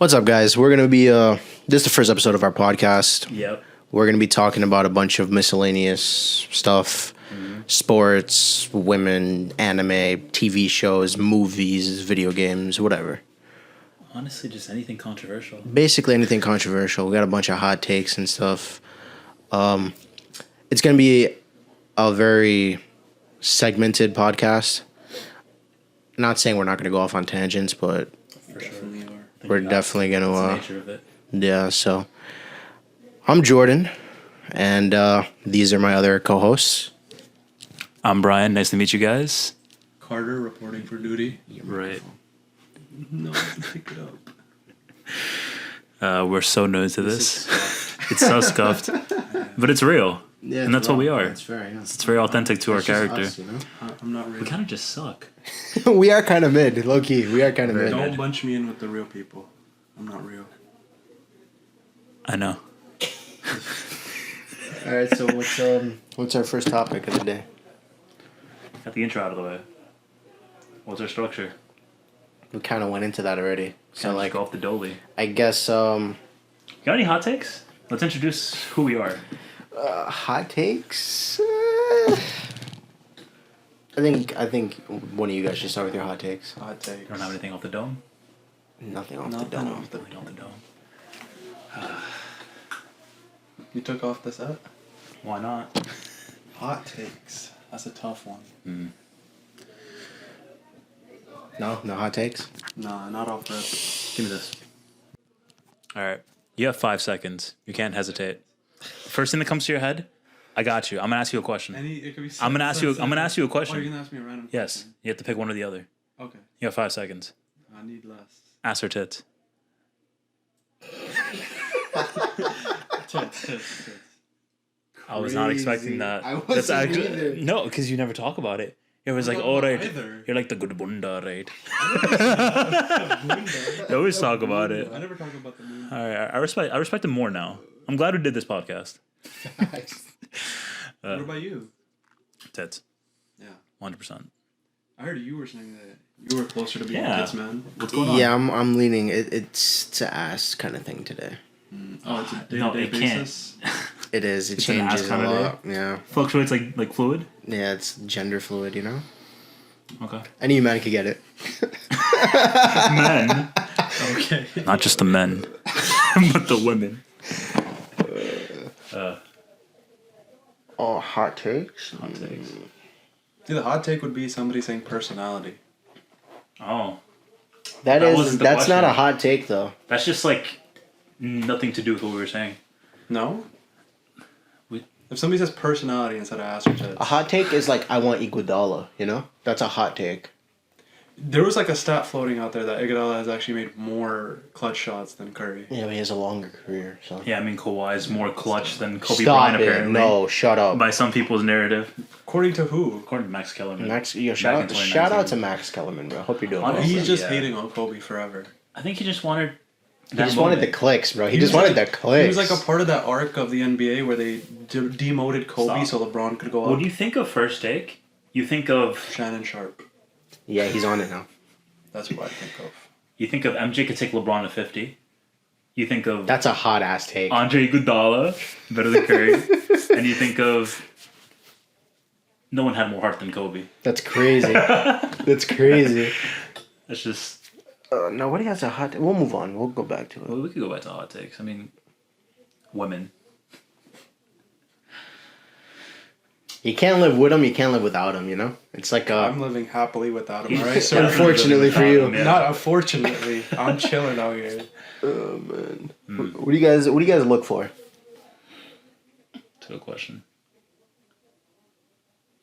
What's up, guys? We're gonna be this is the first episode of our podcast. Yep. We're gonna be talking about a bunch of miscellaneous stuff, sports, women, anime, TV shows, movies, video games, whatever. Honestly, just anything controversial. Basically anything controversial. We got a bunch of hot takes and stuff. It's gonna be a very segmented podcast. Not saying we're not gonna go off on tangents, but For sure. we're definitely That's the gonna. nature of it. Yeah, so I'm Jordan, and these are my other co-hosts. I'm Brian. Nice to meet you guys. Carter reporting for duty. Right. No, pick it up. We're so new to this. It's so scuffed, but it's real, and that's what we are. That's fair. Yeah. It's very authentic to our character. Us, you know? I'm not real. We kind of just suck. We are kind of mid, low key. We are kind of mid. Don't bunch me in with the real people. I'm not real. I know. All right, so what's our first topic of the day? Got the intro out of the way. What's our structure? We kind of went into that already. So Kinda like, just go off the dolly. I guess You got any hot takes? Let's introduce who we are. hot takes. I think one of you guys should start with your hot takes. Hot takes. You don't have anything off the dome? Nothing off the Nothing dome. off the- Nothing off the dome. You took off the set? Why not? Hot takes. That's a tough one. No hot takes. Nah, not off rip. Give me this. All right. You have 5 seconds. You can't hesitate. First thing that comes to your head, I got you. I'm gonna ask you a question. It could be I'm gonna ask you a Oh, question. you're gonna ask me a random Yes. question? You have to pick one or the other. Okay. You have 5 seconds. I need less. Ass or tits? Tits. I was not expecting that. I wasn't either. No, because you never talk about it. It was like, don't oh, know right. either. You're like the good bunda, right? You always talk about it. I never talk about the moon. All right. I respect him more now. I'm glad we did this podcast. What about you? Tits. Yeah. 100%. I heard you were saying that you were closer to being Yeah. tits, man. What's going on? Yeah, I'm leaning. It's a ass kind of thing today. Oh, it's a No, day-to-day it can't. basis? It is. It It's an ass changes a kinda day? lot. Yeah. Fluctuates like fluid? Yeah, it's gender fluid, you know? Okay. Any man could get it. Men. Okay. Not just the men, but the women. Oh, hot takes? Hot takes. See, the hot take would be somebody saying personality. Oh. That That is, wasn't the that's not question. a hot take, though. That's just like nothing to do with what we were saying. No? We- If somebody says personality instead of ass or tits. A hot take is like, I want Iguodala, you know? That's a hot take. There was like a stat floating out there that Iguodala has actually made more clutch shots than Curry. Yeah, but he has a longer career, so. Yeah, I mean Kawhi's more clutch than Kobe Stop Bryant it. apparently. No, shut up. By some people's narrative, According to who? according to Max Kellerman. Max, yo, Back shout in out 2019. to Max Kellerman, bro. Hope you're doing well. Honestly, He's just yeah. hating on Kobe forever. I think he just wanted. He just wanted the clicks, bro. He just was wanted like- the clicks. He was like a part of that arc of the NBA where they demoted Kobe Stop. so LeBron could go When up. you think of first take, you think of Shannon Sharp. Yeah, he's on it now. That's what I think of. MJ could take LeBron to 50. You think of That's a hot ass take. Andre Iguodala, better than Curry, and you think of no one had more heart than Kobe. That's crazy. That's crazy. That's just. Nobody has a hot. We'll move on. We'll go back to it. Well, we could go back to hot takes. I mean, women. You can't live with him. You can't live without him. You know. It's like I'm living happily without him, alright? So Unfortunately for you. Yeah. not unfortunately. I'm chilling out here. Oh man. What do you guys look for? That's a good question.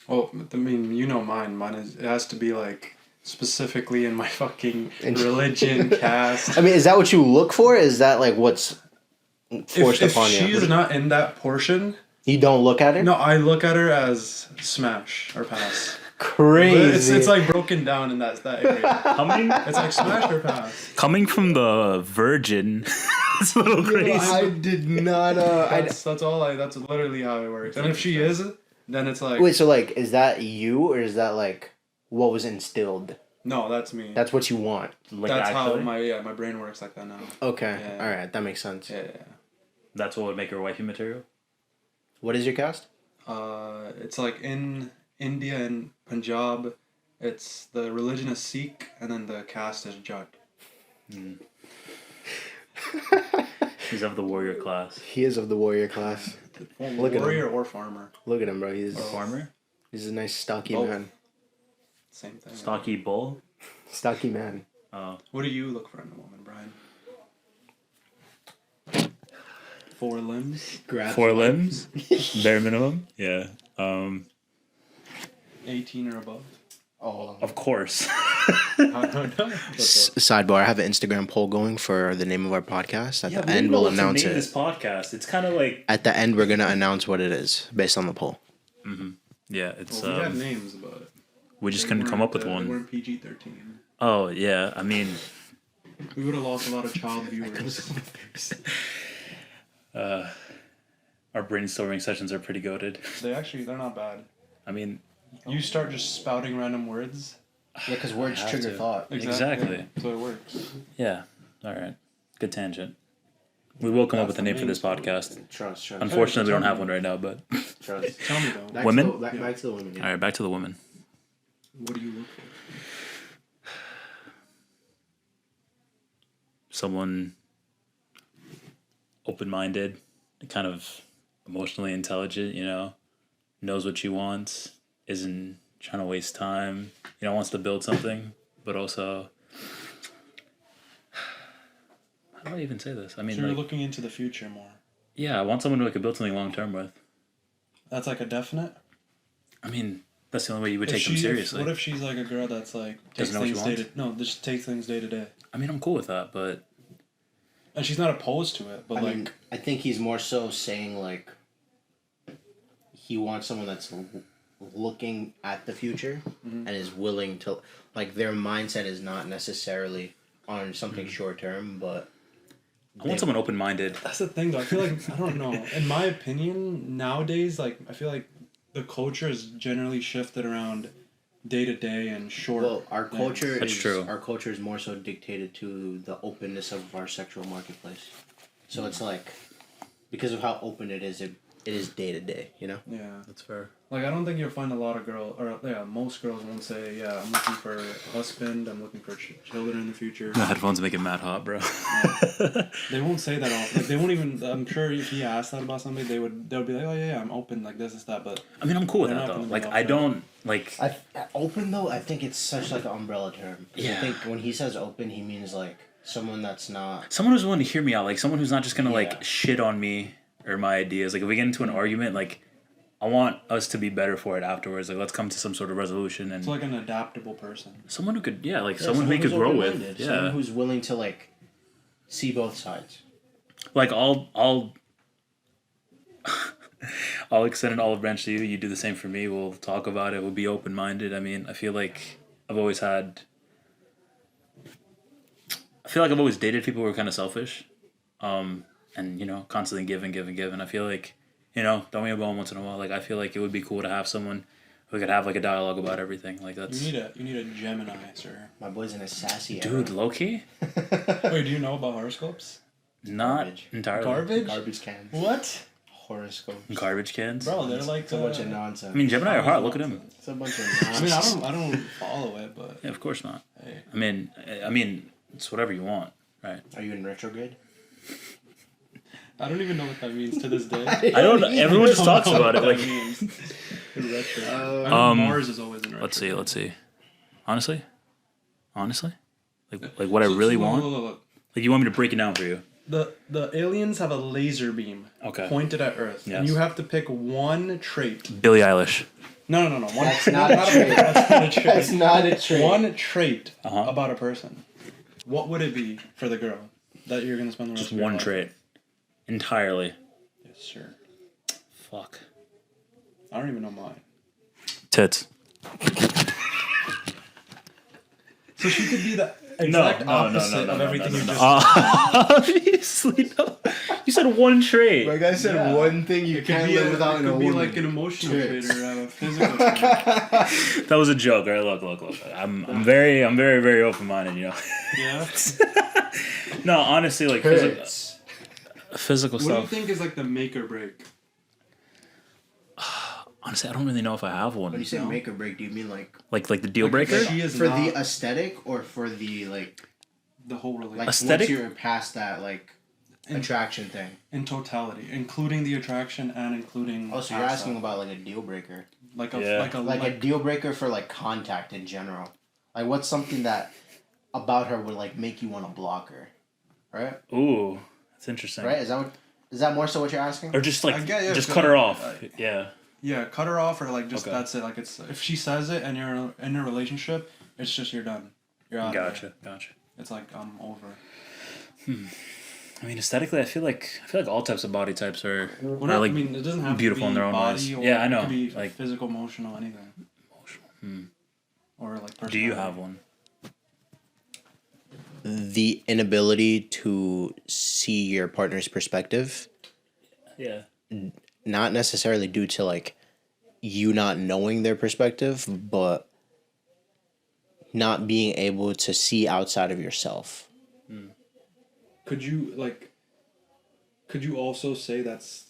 Well, I mean, you know mine. Mine is it has to be like specifically in my fucking religion, caste. I mean, is that what you look for? Is that like what's forced If upon she's you? not in that portion, You don't look at her? no, I look at her as smash or pass. Crazy. It's like broken down in that area. It's like smash or pass. Coming from the virgin, it's a little crazy. I did not. That's that's literally how it works. And if she is, then it's like Wait, so like, is that you or is that like what was instilled? No, that's me. That's what you want. Like That's actually? how my brain works like that now. Okay. Yeah. All right. That makes sense. Yeah. That's what would make her wifey material? What is your cast? It's like in India and Punjab, it's the religion is Sikh, and then the caste is Jat. He's of the warrior class. He is of the warrior class. Look at Warrior or farmer. Look at him, bro. He's Farmer? he's a nice stocky Both. man. Same thing. Stocky bull? Stocky man. Oh. What do you look for in a woman, Brian? 4 limbs, Grab 4 limbs? Bare minimum? Yeah. 18 or above. Oh. Of course. I don't know. Sidebar: I have an Instagram poll going for the name of our podcast. At the end, we'll announce it. This podcast. It's kind of like At the end, we're gonna announce what it is based on the poll. yeah. It's Well, we had names, but we just couldn't come up with They one. weren't PG-13. Oh yeah. I mean, We would have lost a lot of child viewers. our brainstorming sessions are pretty goated. They're not bad. I mean, You start just spouting random words. Yeah, because words have trigger to. thought. Exactly. So it works. yeah. All right. Good tangent. We will come up with a name for this podcast. Trust. Unfortunately, we don't have one right now, but Trust. Tell me though. Back Women? To back to the women. Yeah. all right. Back to the woman. What do you look for? Someone open-minded, kind of emotionally intelligent, knows what she wants, isn't trying to waste time, wants to build something, but also, how do I even say this? I mean, So you're like, looking into the future more. yeah, I want someone who I could build something long-term with. That's like a definite. I mean, that's the only way you would If take them she- seriously. What if she's like a girl that's like takes Doesn't know what she things day wants? to just takes things day to day, I mean, I'm cool with that, but and she's not opposed to it, but I like mean, I think he's more so saying like he wants someone that's looking at the future and is willing to like their mindset is not necessarily on something short term, but I want someone open-minded. that's the thing though. I feel like I don't know. In my opinion, nowadays, like I feel like the culture is generally shifted around day to day and short. well, our culture That's is true. our culture is more so dictated to the openness of our sexual marketplace. So it's like because of how open it is day to day, Yeah. That's fair. Like I don't think you'll find a lot of most girls won't say, yeah, I'm looking for a husband, I'm looking for children in the future. The headphones make it mad hot, bro. They won't say that often. Like they won't even. I'm sure if he asked that about somebody, they'll be like, oh yeah, I'm open, like this, that. But I mean, I'm cool with They're that, not though. gonna be Like, off I that. don't, like... open though, I think it's such like an umbrella term. 'Cause Yeah. I think when he says open, he means like someone that's not. Someone who's willing to hear me out, like someone who's not just gonna Yeah. like shit on me or my ideas. Like if we get into an argument, like I want us to be better for it afterwards. Like let's come to some sort of resolution and it's like an adaptable person. someone who could, Yeah, someone who you could who's grow with. open-minded, Yeah, someone who's willing to like see both sides. like I'll I'll extend an olive branch to you. You do the same for me. We'll talk about it. We'll be open minded. I mean, I feel like I've always dated people who are kind of selfish, and constantly give and give and give. And I feel like, throw me a bone once in a while. Like I feel like it would be cool to have someone who could have like a dialogue about everything. Like that's You need a Gemini, sir. My boy's in a sassy dude, low key, Wait, do you know about horoscopes? not Garbage. entirely Garbage? Garbage cans. What? Horoscopes. garbage cans. Bro, they're like It's a bunch of nonsense. I mean, Gemini are hot. Look at him. It's a bunch of I mean, nonsense. I don't follow it, but Yeah, of course not. hey. I mean, it's whatever you want, right? Are you in retrograde? I don't even know what that means to this day. I don't. Everyone just talks about it. Like, Retro. I know Mars is always in retro. let's see. Honestly, like what I really want. Look. Like, you want me to break it down for you? The aliens have a laser beam pointed at Earth, Yes. and you have to pick one trait. Billie Eilish. No. One, That's not a trait. That's not a trait. That's not a trait. One trait Uh-huh. about a person. What would it be for the girl that you're gonna spend the rest Just of your one life trait. Entirely. with? Yes, sir. Fuck. I don't even know mine. Tits. So she could be the exact opposite of everything you just. Obviously, no. You You said one trait. Like I said, Yeah. one thing you can't live without in a It could be woman. like an emotional Tits. trait or a physical trait. That was a joke, right? Look. I'm very, very open minded. You know. Yeah. No, honestly, like Tits. physical What do you stuff. think is like the make or break? Honestly, I don't really know if I have one. When you say No. make or break, do you mean like Like the deal Like, breaker. she is for not the aesthetic or for the like the whole relationship like Aesthetic? once you're past that like attraction thing? in totality, including the attraction and including. Oh, so you're past asking that. about like a deal breaker, like a Yeah. like a deal breaker for like contact in general. Like what's something that about her would like make you want to block her, right? Ooh, that's interesting. Right? Is that more so what you're asking? Or just like I get you, just so, cut her off. like, Yeah. Yeah, cut her off or like just Okay. that's it. Like it's if she says it and you're in a relationship, it's just you're done. You're out. of there. Gotcha. It's like I'm over. I mean, aesthetically, I feel like all types of body types are Well, are not, like I mean, it doesn't have beautiful to be in their own body ways. or Yeah, I it know. could be Like, physical, emotional, anything. Or like personality. do you have one? The inability to see your partner's perspective, Yeah. not necessarily due to like you not knowing their perspective, but not being able to see outside of yourself. Could you also say that's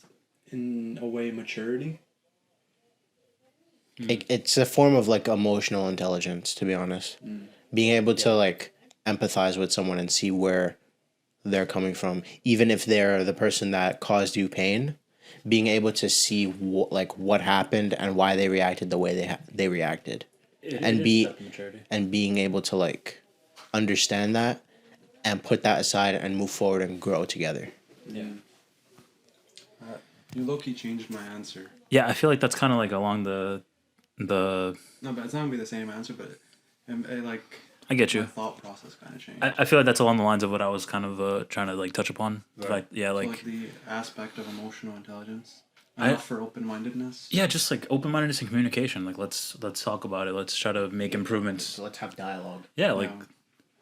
in a way maturity? It's a form of like emotional intelligence, to be honest. Being able to like empathize with someone and see where they're coming from, even if they're the person that caused you pain. Being able to see what happened and why they reacted the way they reacted, and being able to like understand that and put that aside and move forward and grow together. Yeah. You low-key changed my answer. Yeah, I feel like that's kind of like along the. No, but it's not gonna be the same answer, but like I get you. my thought process kind of changed. I feel like that's along the lines of what I was kind of trying to like touch upon. Right. Like yeah, So, like the aspect of emotional intelligence. I- Enough for open-mindedness. yeah, just like open mindedness and communication. Like let's talk about it. Let's try to make improvements. So let's have dialogue. Yeah, like Yeah.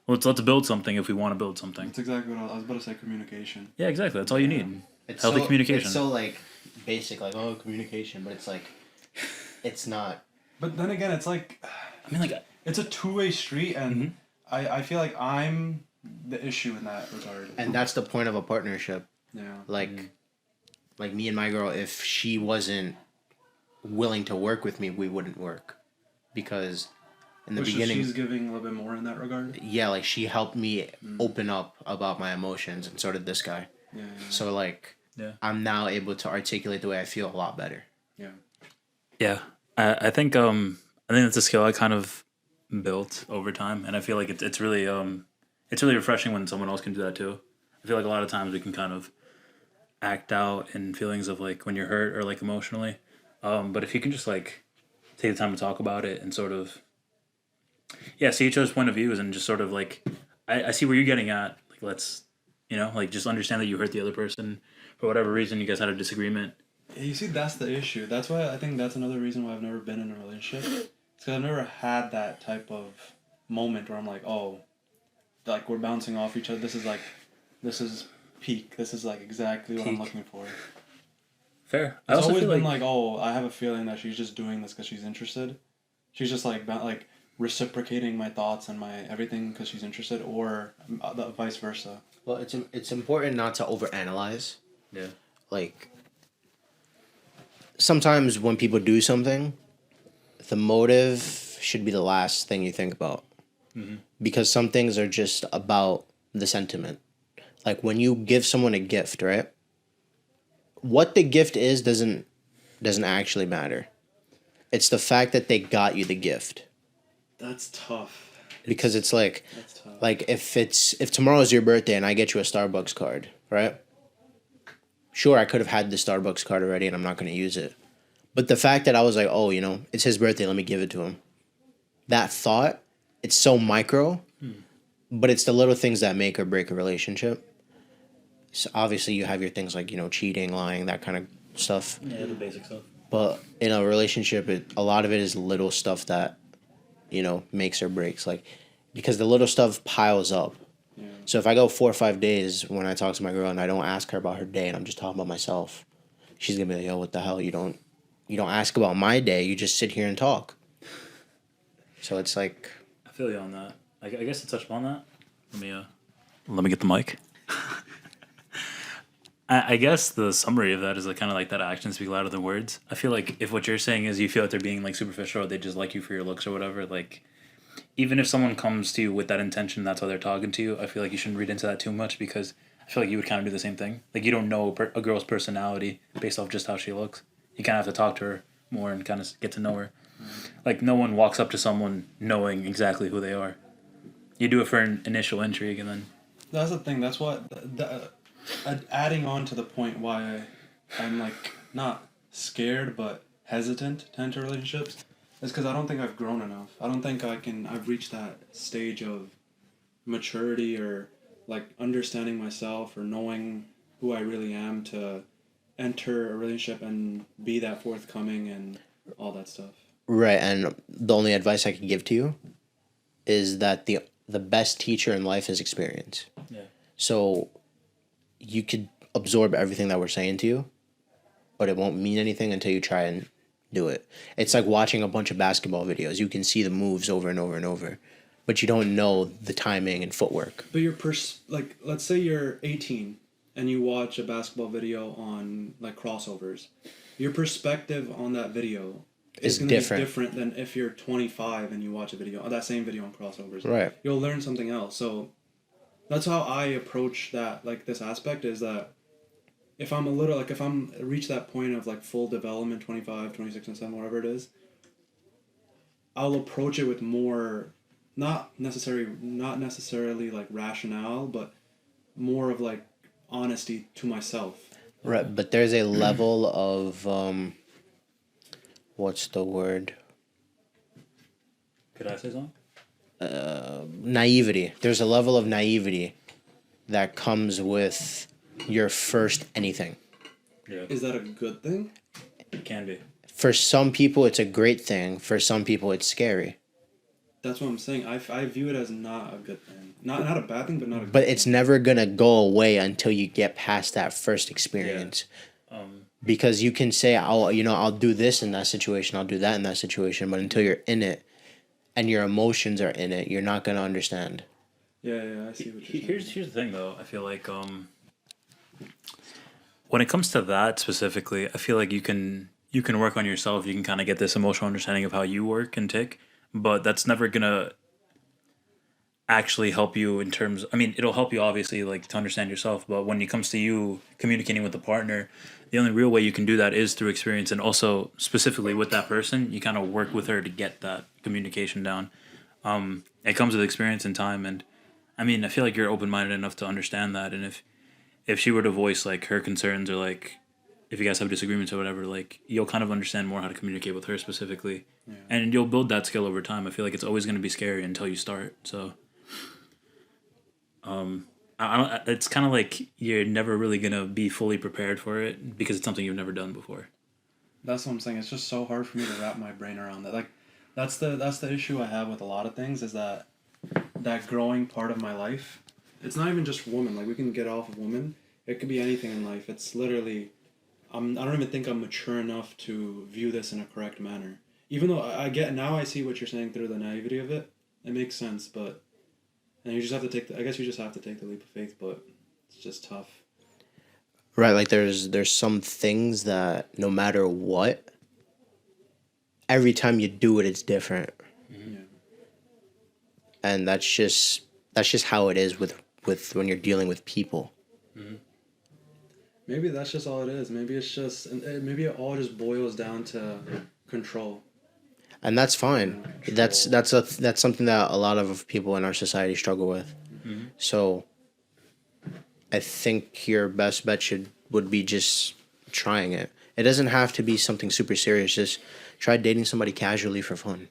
let's build something if we want to build something. That's exactly what I was about to say. Communication. Yeah, exactly. That's all you need. It's Healthy so, communication. It's so like basic, like communication, but it's like it's not. But then again, it's like I mean, like it's a two-way street, and Mm-hmm. I feel like I'm the issue in that regard. And that's the point of a partnership. Yeah. Like me and my girl, if she wasn't willing to work with me, we wouldn't work, because in the Which beginning, she's giving a little bit more in that regard. yeah, like she helped me open up about my emotions, and so did this guy. Yeah. So like, Yeah. I'm now able to articulate the way I feel a lot better. Yeah. yeah, I think that's a skill I kind of built over time, and I feel like it's really refreshing when someone else can do that too. I feel like a lot of times we can kind of act out in feelings of like when you're hurt or like emotionally, but if you can just like take the time to talk about it and sort of see each other's point of views and just sort of like I see where you're getting at, like let's like just understand that you hurt the other person for whatever reason, you guys had a disagreement. Yeah, you see, that's the issue. That's why I think that's another reason why I've never been in a relationship. It's because I've never had that type of moment where I'm like, oh, like we're bouncing off each other. This is peak. This is like exactly what I'm Peak. looking for. Fair. I It's also always feel been like like, oh, I have a feeling that she's just doing this because she's interested. She's just like reciprocating my thoughts and my everything because she's interested, or the vice versa. Well, it's important not to overanalyze. yeah. Like, sometimes when people do something, the motive should be the last thing you think about. Because some things are just about the sentiment. Like when you give someone a gift, right? What the gift is doesn't actually matter. It's the fact that they got you the gift. That's tough. Because it's like That's tough. like if tomorrow's your birthday and I get you a Starbucks card, right? Sure, I could have had the Starbucks card already and I'm not going to use it. But the fact that I was like, oh, it's his birthday, let me give it to him. That thought, it's so micro, but it's the little things that make or break a relationship. So obviously you have your things like, cheating, lying, that kind of stuff. Yeah, the basic stuff. But in a relationship, a lot of it is little stuff that, makes or breaks. Like, because the little stuff piles up. Yeah. So if I go 4 or 5 days when I talk to my girl and I don't ask her about her day and I'm just talking about myself, she's gonna be like, "Yo, what the hell? You don't ask about my day. You just sit here and talk." So it's like, I feel you on that. I guess to touch upon that, let me get the mic. I guess the summary of that is like kind of like that actions speak louder than words. I feel like if what you're saying is you feel like they're being like superficial or they just like you for your looks or whatever, like even if someone comes to you with that intention, that's why they're talking to you. I feel like you shouldn't read into that too much because I feel like you would kind of do the same thing. Like you don't know a girl's personality based off just how she looks. You kind of have to talk to her more and kind of get to know her. Like no one walks up to someone knowing exactly who they are. You do it for an initial intrigue and then. That's the thing. That's what adding on to the point why I'm like not scared but hesitant to enter relationships is because I don't think I've grown enough. I don't think I've reached that stage of maturity or like understanding myself or knowing who I really am to enter a relationship and be that forthcoming and all that stuff. right. And the only advice I can give to you is that the best teacher in life is experience. Yeah. So you could absorb everything that we're saying to you, but it won't mean anything until you try and do it. It's like watching a bunch of basketball videos. You can see the moves over and over and over, but you don't know the timing and footwork. But like let's say you're 18 and you watch a basketball video on like crossovers. Your perspective on that video is going to be different than if you're 25 and you watch a video, that same video on crossovers. Right. You'll learn something else. So that's how I approach that, like this aspect is that if I'm reach that point of like full development, 25, 26 and 7, whatever it is, I'll approach it with more, not necessarily like rationale, but more of like honesty to myself. Right, but there's a level of what's the word? Could I say something? Naivety. There's a level of naivety that comes with your first anything. Yeah. Is that a good thing? It can be. For some people, it's a great thing. For some people, it's scary. That's what I'm saying. I view it as not a good thing. Not a bad thing, but not a good But thing. it's never gonna go away until you get past that first experience. Yeah. Because you can say, I'll do this in that situation, I'll do that in that situation, but until you're in it and your emotions are in it, you're not gonna understand. Yeah, I see what you're saying. Here's the thing though. I feel like when it comes to that specifically, I feel like you can work on yourself. You can kind of get this emotional understanding of how you work and tick, but that's never gonna actually help you in terms. I mean, it'll help you obviously like to understand yourself, but when it comes to you communicating with the partner, the only real way you can do that is through experience, and also specifically with that person, you kind of work with her to get that communication down. It comes with experience and time, and I mean, I feel like you're open minded enough to understand that, and if she were to voice like her concerns or like if you guys have disagreements or whatever, like you'll kind of understand more how to communicate with her specifically, and you'll build that skill over time. I feel like it's always going to be scary until you start. So, I don't. It's kind of like you're never really gonna be fully prepared for it because it's something you've never done before. That's what I'm saying. It's just so hard for me to wrap my brain around that. Like, that's the issue I have with a lot of things is that growing part of my life. It's not even just women. Like we can get off of women. It could be anything in life. It's literally, I don't even think I'm mature enough to view this in a correct manner. Even though I see what you're saying through the naivety of it. It makes sense, but and you just have to take I guess you just have to take the leap of faith, but it's just tough. Right, like there's some things that no matter what, every time you do it, it's different. Mm-hmm. Yeah. And that's just how it is with when you're dealing with people. Mm-hmm. Maybe that's just all it is. Maybe it all just boils down to control. And that's fine. That's something that a lot of people in our society struggle with. Mm-hmm. So I think your best bet would be just trying it. It doesn't have to be something super serious. Just try dating somebody casually for fun.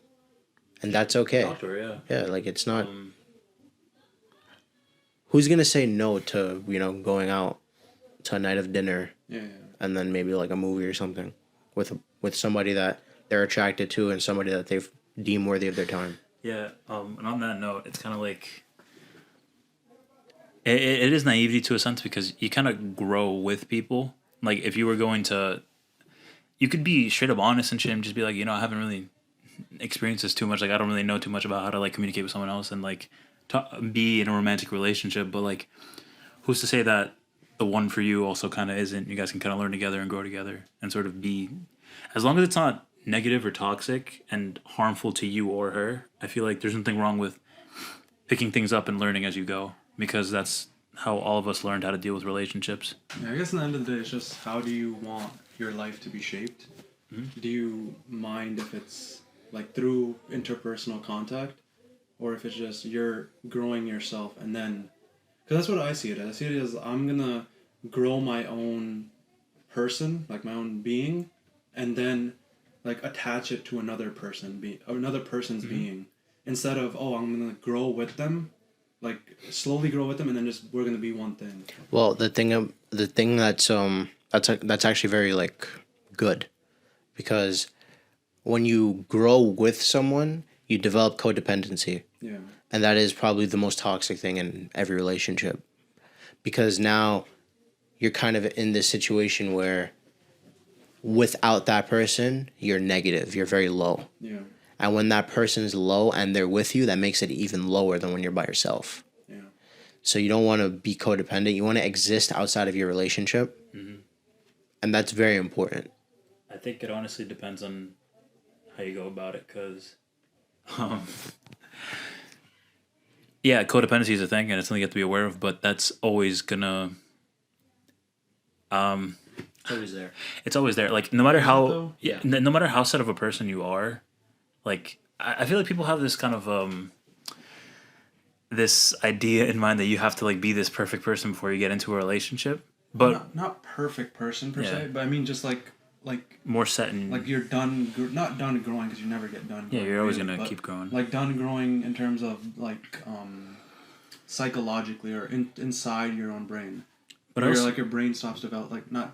And that's okay. Doctor, yeah. Yeah, like it's not who's going to say no to, going out to a night of dinner and then maybe like a movie or something with somebody that they're attracted to and somebody that they deem worthy of their time. Yeah, and on that note, it's kind of like it is naivety to a sense because you kind of grow with people. Like if you were going to, you could be straight up honest and shit and just be like, I haven't really experienced this too much. Like I don't really know too much about how to like communicate with someone else and like be in a romantic relationship. But like, who's to say that the one for you also kind of isn't? You guys can kind of learn together and grow together and sort of be, as long as it's not negative or toxic and harmful to you or her. I feel like there's nothing wrong with picking things up and learning as you go, because that's how all of us learned how to deal with relationships. Yeah, I guess in the end of the day, it's just how do you want your life to be shaped? Mm-hmm. Do you mind if it's like through interpersonal contact, or if it's just you're growing yourself and then, because that's what I see it as. I see it as I'm gonna grow my own person, like my own being, and then like attach it to another person, another person's mm-hmm. being, instead of I'm gonna grow with them, like slowly grow with them, and then just we're gonna be one thing. Well, the thing that's actually very like good, because when you grow with someone, you develop codependency. Yeah. And that is probably the most toxic thing in every relationship, because now you're kind of in this situation where without that person, you're negative, you're very low. Yeah. And when that person's low and they're with you, that makes it even lower than when you're by yourself. Yeah. So you don't want to be codependent. You want to exist outside of your relationship. Mm-hmm. And that's very important. I think it honestly depends on how you go about it, because yeah, codependency is a thing and it's something you have to be aware of, but that's always gonna it's always there. It's always there. Like no matter how no matter how set of a person you are, like I feel like people have this kind of this idea in mind that you have to like be this perfect person before you get into a relationship. But not perfect person per se, but I mean just like more set in, like you're not done growing, because you never get done growing, you're always gonna keep growing, like done growing in terms of like psychologically or inside your own brain, but also, like your brain stops develop, like not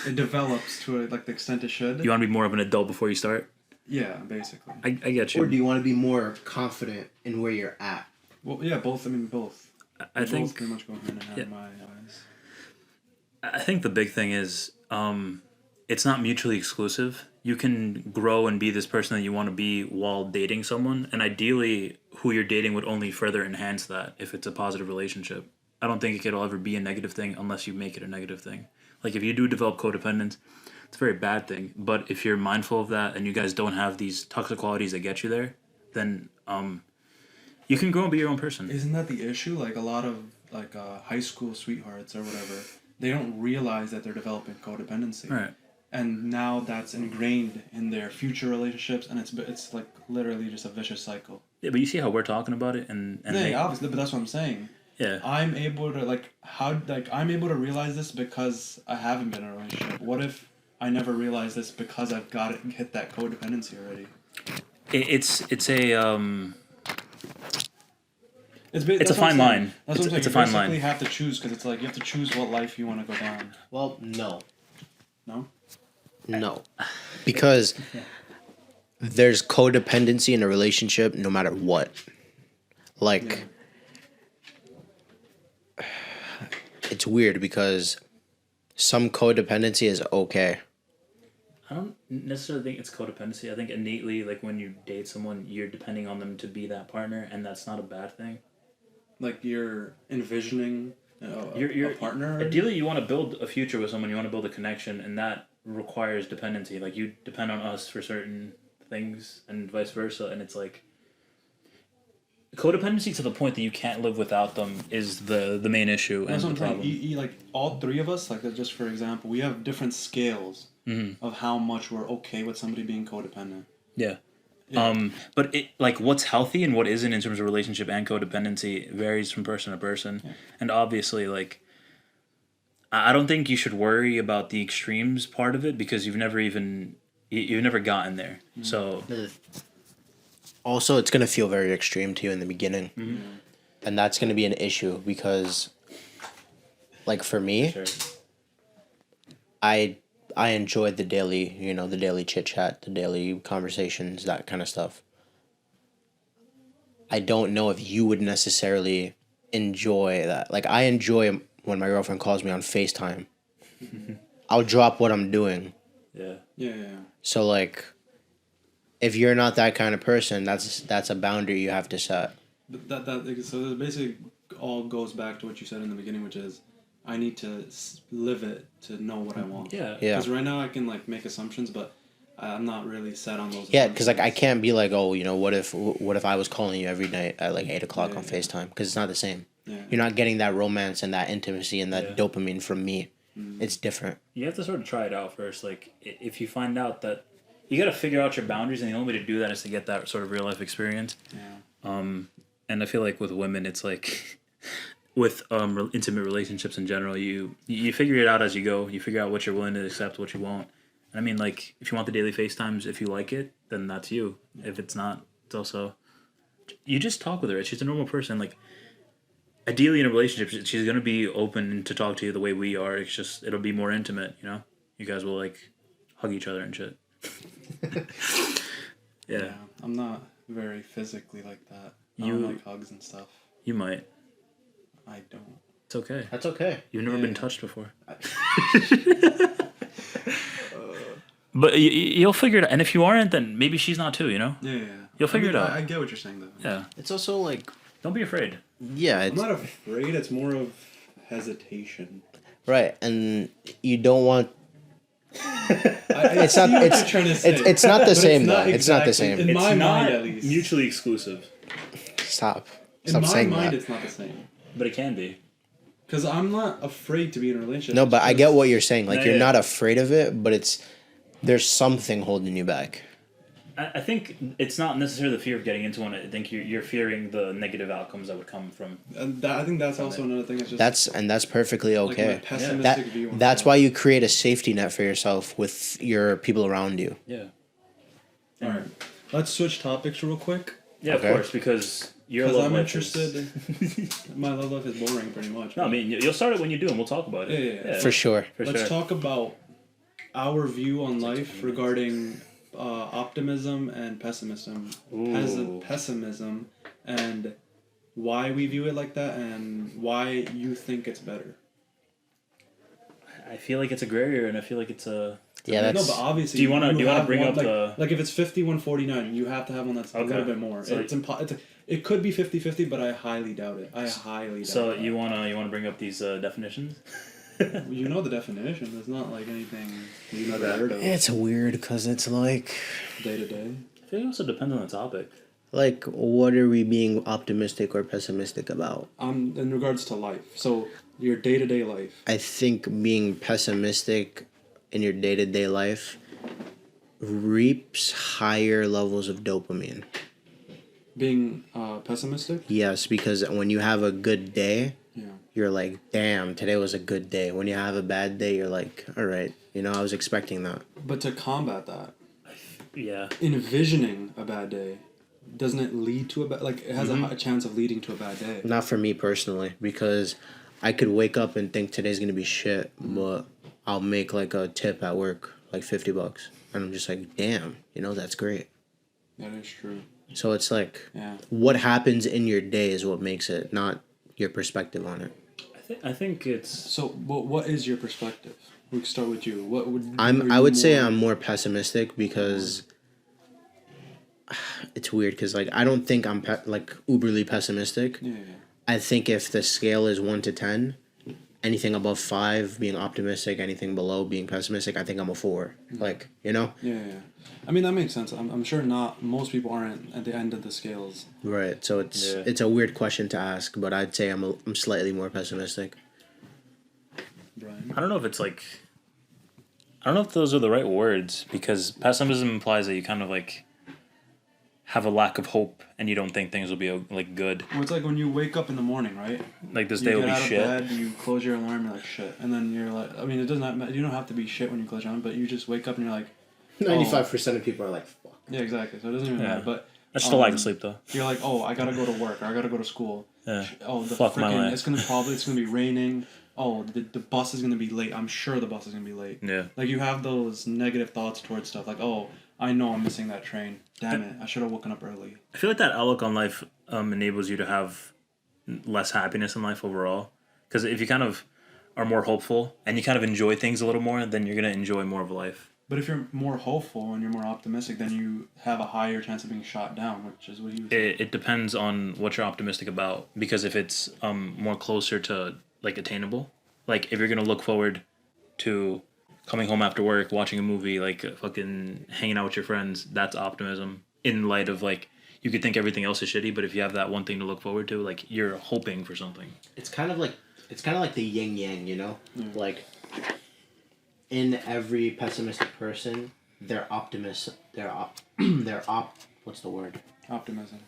it develops to like the extent it should. You want to be more of an adult before you start. Yeah, basically. I get you. Or do you want to be more confident in where you're at? Well, yeah, both. I mean, both. I think both pretty much go hand in hand in my eyes. I think the big thing is it's not mutually exclusive. You can grow and be this person that you want to be while dating someone, and ideally who you're dating would only further enhance that if it's a positive relationship. I don't think it could ever be a negative thing unless you make it a negative thing. Like if you do develop codependence, it's a very bad thing. But if you're mindful of that and you guys don't have these toxic qualities that get you there, then you can grow and be your own person. Isn't that the issue? Like a lot of like high school sweethearts or whatever, they don't realize that they're developing codependency. Right. And now that's ingrained in their future relationships, and it's like literally just a vicious cycle. Yeah, but you see how we're talking about it, and obviously, but that's what I'm saying. Yeah. I'm able to I'm able to realize this because I haven't been in a relationship. What if I never realized this because I've hit that codependency already? It's a It's a fine line. That's what I'm saying. It's a fine line. You have to choose, because it's like you have to choose what life you want to go down. Well, no. No? No. Because there's codependency in a relationship no matter what. Like, it's weird because some codependency is okay. I don't necessarily think it's codependency. I think innately, like when you date someone, you're depending on them to be that partner, and that's not a bad thing. Like you're envisioning a partner? Ideally, you want to build a future with someone, you want to build a connection, and that requires dependency. Like you depend on us for certain things and vice versa, and it's like codependency to the point that you can't live without them is the main issue and the problem. Like all three of us, like just for example, we have different scales of how much we're okay with somebody being codependent. Yeah. But it like what's healthy and what isn't in terms of relationship and codependency varies from person to person. Yeah. And obviously like I don't think you should worry about the extremes part of it because you've never gotten there. Mm-hmm. So also it's going to feel very extreme to you in the beginning. Mm-hmm. And that's going to be an issue because like for me, sure. I enjoyed the daily chit chat, the daily conversations, that kind of stuff. I don't know if you would necessarily enjoy that. Like, I enjoy when my girlfriend calls me on FaceTime. I'll drop what I'm doing. Yeah. Yeah. So, like, if you're not that kind of person, that's a boundary you have to set. But so that basically all goes back to what you said in the beginning, which is I need to live it to know what I want. Yeah. Yeah. Because right now I can like make assumptions, but I'm not really set on those. Yeah, because like I can't be like, oh, you know, what if I was calling you every night at like 8 o'clock Yeah, on yeah. FaceTime? Because it's not the same. Yeah. You're not getting that romance and that intimacy and that Yeah. dopamine from me. Mm. It's different. You have to sort of try it out first. Like, if you find out that you got to figure out your boundaries, and the only way to do that is to get that sort of real life experience. Yeah. And I feel like with women, it's like with intimate relationships in general, you figure it out as you go. You figure out what you're willing to accept, what you won't. And I mean, like, if you want the daily FaceTimes, if you like it, then that's you. Yeah. If it's not, it's also you just talk with her. She's a normal person. Like, ideally in a relationship, she's gonna be open to talk to you the way we are. It's just it'll be more intimate. You know, you guys will like hug each other and shit. Yeah. I'm not very physically like that. I You- don't like hugs and stuff. You might. I don't. It's okay. That's okay. You've never Yeah. been touched before. But you'll figure it out. And if you aren't, then maybe she's not too, you know? Yeah. You'll figure it out. I get what you're saying though. Yeah. It's also like, Don't be afraid. yeah, I'm it's not afraid. It's more of hesitation. right, and you don't want. It's not- What it's- you're trying to say. It's not the But same not though. It's not the exactly- same. In my mind, at least. mutually exclusive. Stop. In Stop my saying mind, that. it's not the same. But it can be. Because I'm not afraid to be in a relationship. No, but I It's get just- what you're saying. Like, Yeah, you're yeah. not afraid of it, but there's something holding you back. I think it's not necessarily the fear of getting into one. I think you're fearing the negative outcomes that would come from. And I think that's also another thing. It's just That's perfectly like okay. my pessimistic That view. on that's that. why you create a safety net for yourself with your people around you. Yeah. All right, let's switch topics real quick. Yeah, Okay. of course, because your Because love I'm life is- interested. My love life is boring, pretty much. No, I mean you'll start it when you do, and we'll talk about it. Yeah. For sure. For Let's sure. talk about our view on life regarding optimism and pessimism. Ooh. Pessimism and why we view it like that and why you think it's better. I feel like it's a gray area, and I feel like it's a. Yeah, No, that's but obviously, Do you wanna have bring one, up like, the- like if it's 51-49, you have to have one that's a Okay. little bit more. So- It could be 50-50, but I highly doubt it. So it. you wanna bring up these definitions? You know the definition. There's not like anything you never heard of it's weird because it's like day to day. I feel it also depends on the topic. what are we being optimistic or pessimistic about? In regards to life, so your day to day life. I think being pessimistic in your day-to-day life reaps higher levels of dopamine. Being pessimistic. Yes, because when you have a good day, Yeah. you're like, damn, today was a good day. When you have a bad day, you're like, all right, I was expecting that. But to combat that, Yeah. envisioning a bad day, doesn't it lead to a bad? Like it has a high chance of leading to a bad day. Not for me personally, because I could wake up and think today's gonna be shit, but I'll make like a tip at work, like $50, and I'm just like, damn, that's great. That is true. So it's like, Yeah. what happens in your day is what makes it, not your perspective on it. I think it's. So, what is your perspective? We can start with you. What would I would say I'm more pessimistic because it's weird because like I don't think I'm like uberly pessimistic. Yeah. I think if the scale is 1 to 10, anything above 5 being optimistic, anything below being pessimistic, I think I'm a 4. Like, Yeah. I mean that makes sense. I'm sure not most people aren't at the end of the scales. Right. So it's a weird question to ask, but I'd say I'm slightly more pessimistic. Brian. I don't know if it's like. I don't know if those are the right words, because pessimism implies that you kind of like have a lack of hope and you don't think things will be like good. Well, it's like when you wake up in the morning, right? Like this You day will get be out of shit. bed, you close your alarm, you're like shit, and then you're like, I mean, it doesn't matter. You don't have to be shit when you close your alarm, but you just wake up and you're like, 95% of people are like, fuck. yeah, exactly. So it doesn't even Yeah. matter. But I still like to sleep though. you're like, oh, I gotta go to work, or I gotta go to school. Yeah. Oh, the Fuck my freaking, life. it's gonna be raining. Oh, the bus is gonna be late. I'm sure the bus is gonna be late. Yeah. Like you have those negative thoughts towards stuff. Like, oh, I know I'm missing that train. Damn it, I should have woken up early. I feel like that outlook on life enables you to have less happiness in life overall. Because if you kind of are more hopeful and you kind of enjoy things a little more, then you're gonna enjoy more of life. But if you're more hopeful and you're more optimistic, then you have a higher chance of being shot down, which is what you said. It depends on what you're optimistic about. Because if it's more closer to like attainable, like if you're gonna look forward to coming home after work, watching a movie, like fucking hanging out with your friends, that's optimism. In light of like, you could think everything else is shitty, but if you have that one thing to look forward to, like you're hoping for something. It's kind of like the yin yang, you know? Like in every pessimistic person, they're optimist. What's the word? Optimism.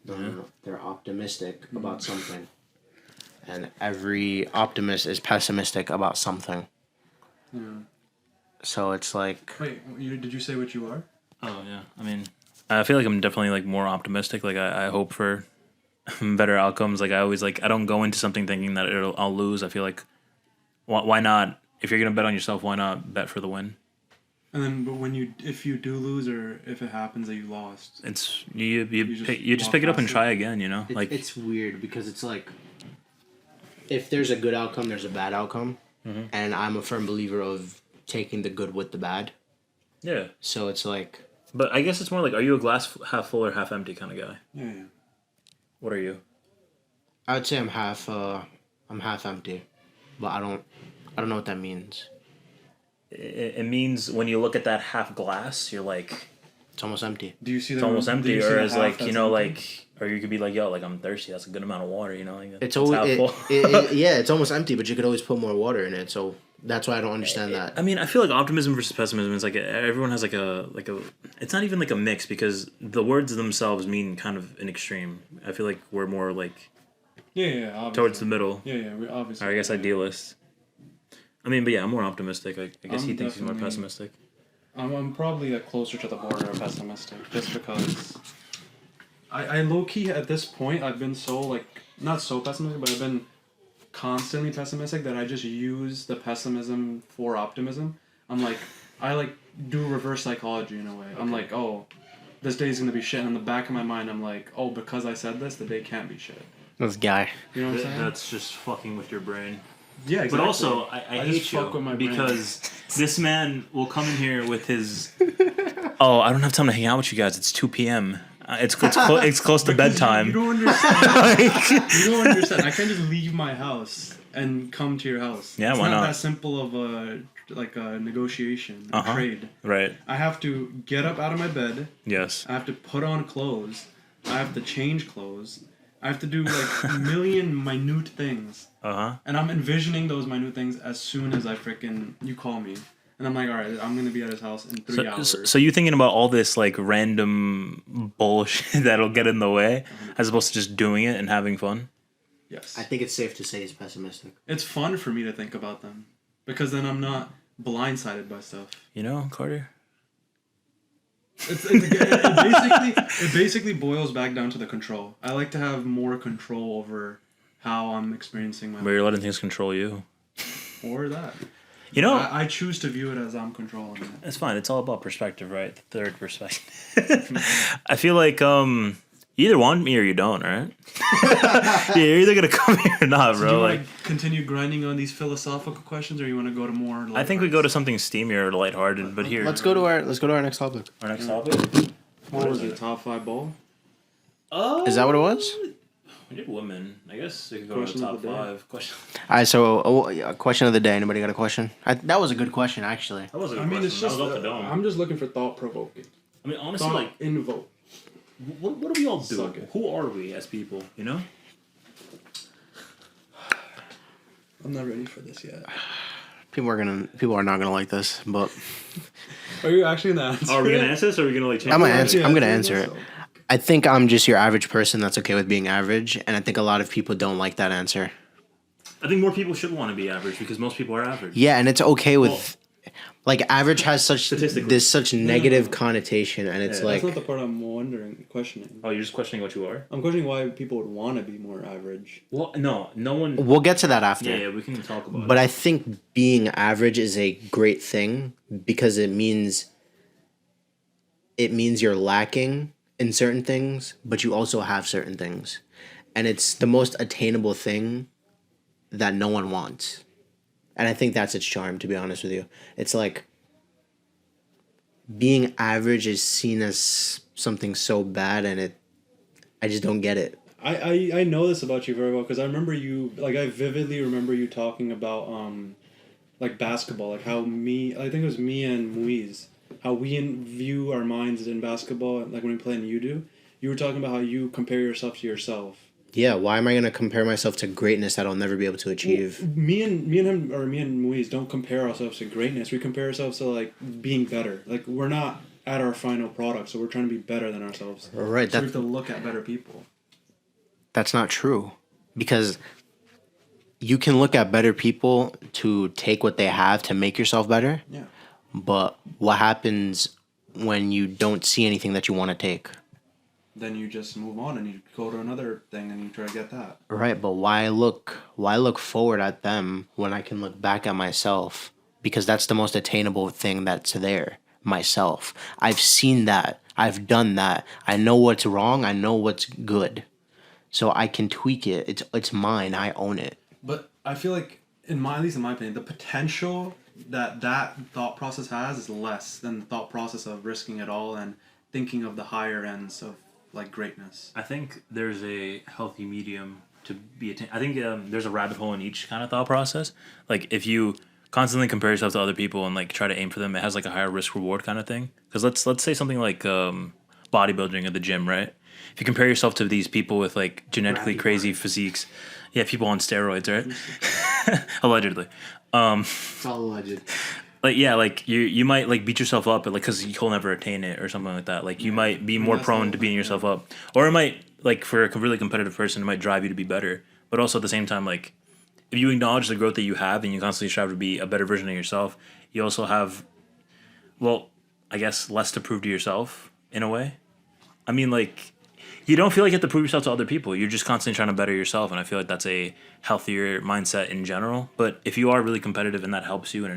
No. They're optimistic about something. And every optimist is pessimistic about something. Yeah. So it's like... Wait, did you say what you are? Oh yeah, I mean, I feel like I'm definitely like more optimistic. Like I hope for better outcomes. Like I always like, I don't go into something thinking that I'll lose. I feel like why not? If you're gonna bet on yourself, why not bet for the win? And then, but if you do lose or if it happens that you lost, It's you just walk pick it up past and it. try again. You know, like It's weird because it's like... If there's a good outcome, there's a bad outcome. And I'm a firm believer of taking the good with the bad. yeah. So it's like... But I guess it's more like, are you a glass half full or half empty kind of guy? yeah. What are you? I would say I'm half empty. But I don't know what that means. It means when you look at that half glass, you're like, It's almost empty. Do you see it's the almost do empty, you see or the is half like, that's you know, empty? like, or you could be like, yo, like I'm thirsty. That's a good amount of water, you know. Like, It's half always full. yeah, it's almost empty, but you could always put more water in it. So that's why I don't understand that. I mean, I feel like optimism versus pessimism is like everyone has like a it's not even like a mix because the words themselves mean kind of an extreme. I feel like we're more like Yeah, obviously. towards the middle. Yeah, we obviously. Or I guess idealist. I mean, but yeah, I'm more optimistic. I guess I'm he thinks he's more definitely- pessimistic. I'm probably closer to the border of pessimistic, just because I low key at this point I've been so like not so pessimistic, but I've been constantly pessimistic that I just use the pessimism for optimism. I'm like I like do reverse psychology in a way. I'm like, oh, this day's gonna be shit, and in the back of my mind I'm like, oh, because I said this, the day can't be shit. This guy. You know what I'm saying? That's just fucking with your brain. Yeah, exactly. But also, I hate just fuck with my you brain. because this man will come in here with his. Oh, I don't have time to hang out with you guys. It's 2 p.m. It's close to bedtime. You don't understand. You don't understand. I can't just leave my house and come to your house. Yeah, it's why not not? that simple of a negotiation, a trade. Right. I have to get up out of my bed. Yes. I have to put on clothes. I have to change clothes. I have to do like a million minute things. And I'm envisioning those minute things as soon as you call me. And I'm like, all right, I'm going to be at his house in 3 hours. So you thinking about all this like random bullshit that'll get in the way, as opposed to just doing it and having fun? Yes. I think it's safe to say he's pessimistic. It's fun for me to think about them. Because then I'm not blindsided by stuff. You know, Carter? It basically boils back down to the control. I like to have more control over how I'm experiencing my Where you're letting things control you. or that. You know, I choose to view it as I'm controlling it. it's fine. It's all about perspective, right? The third perspective. I feel like you either want me or you don't, right? You're either gonna come here or not, Do bro. you Like, want to continue grinding on these philosophical questions, or you want to go to more? I think we go to something steamier or lighthearted. But here, Let's go to our next topic. our next topic. What was it? Top 5 bowl. Oh, Is that what it was? we did women. I guess we could go Question to the of top the day. 5. Question. All right, so a question of the day. Anybody got a question? That was a good question, actually. That was a good I mean, question. it's just that was off the dome. I'm just looking for thought provoking. I mean, honestly, Thought like, invoke. what do we all do? Suck it. Who are we as people? You know? I'm not ready for this yet. People are not gonna like this, but Are you actually gonna answer? Are we gonna it? answer this, or are we gonna like change? I'm gonna it? answer. I'm gonna Yeah, answer it. so. I think I'm just your average person that's okay with being average, and I think a lot of people don't like that answer. I think more people should want to be average because most people are average. Yeah, and it's okay with like average has such Statistically. such negative connotation, and it's Yeah, like That's not the part I'm questioning. Oh, you're just questioning what you are? I'm questioning why people would want to be more average. Well, no one. we'll get to that after. Yeah, we can talk about But it. I think being average is a great thing because it means you're lacking in certain things, but you also have certain things. and it's the most attainable thing that no one wants. And I think that's its charm, to be honest with you. It's like being average is seen as something so bad, and I just don't get it. I know this about you very well because I remember you, like, I vividly remember you talking about like basketball, like how I think it was me and Muiz, how we view our minds in basketball, like when we play in you were talking about how you compare yourself to yourself. Yeah, why am I gonna compare myself to greatness that I'll never be able to achieve? Well, me and him, or me and Muiz don't compare ourselves to greatness. We compare ourselves to like being better. Like we're not at our final product, so we're trying to be better than ourselves. Right. So we have to look at better people. That's not true, because you can look at better people to take what they have to make yourself better. Yeah. But what happens when you don't see anything that you want to take? Then you just move on and you go to another thing and you try to get that. Right, but why look forward at them when I can look back at myself? Because that's the most attainable thing that's there, myself. I've seen that. I've done that. I know what's wrong. I know what's good. So I can tweak it. It's mine. I own it. But I feel like, at least in my opinion, the potential that thought process has is less than the thought process of risking it all and thinking of the higher ends of like greatness. I think there's a healthy medium to be attained. I think there's a rabbit hole in each kind of thought process. Like if you constantly compare yourself to other people and like try to aim for them, it has like a higher risk reward kind of thing. Because let's say something like bodybuilding at the gym, right? If you compare yourself to these people with like genetically crazy physiques, yeah, people on steroids, right? Allegedly. It's all alleged. Like yeah, like you might like beat yourself up, but like because you'll never attain it or something like that. Like you might be more prone to beating yourself up, or it might like for a really competitive person, it might drive you to be better. But also at the same time, like if you acknowledge the growth that you have and you constantly strive to be a better version of yourself, you also have, well, I guess less to prove to yourself in a way. I mean, like you don't feel like you have to prove yourself to other people. You're just constantly trying to better yourself, and I feel like that's a healthier mindset in general. But if you are really competitive and that helps you in a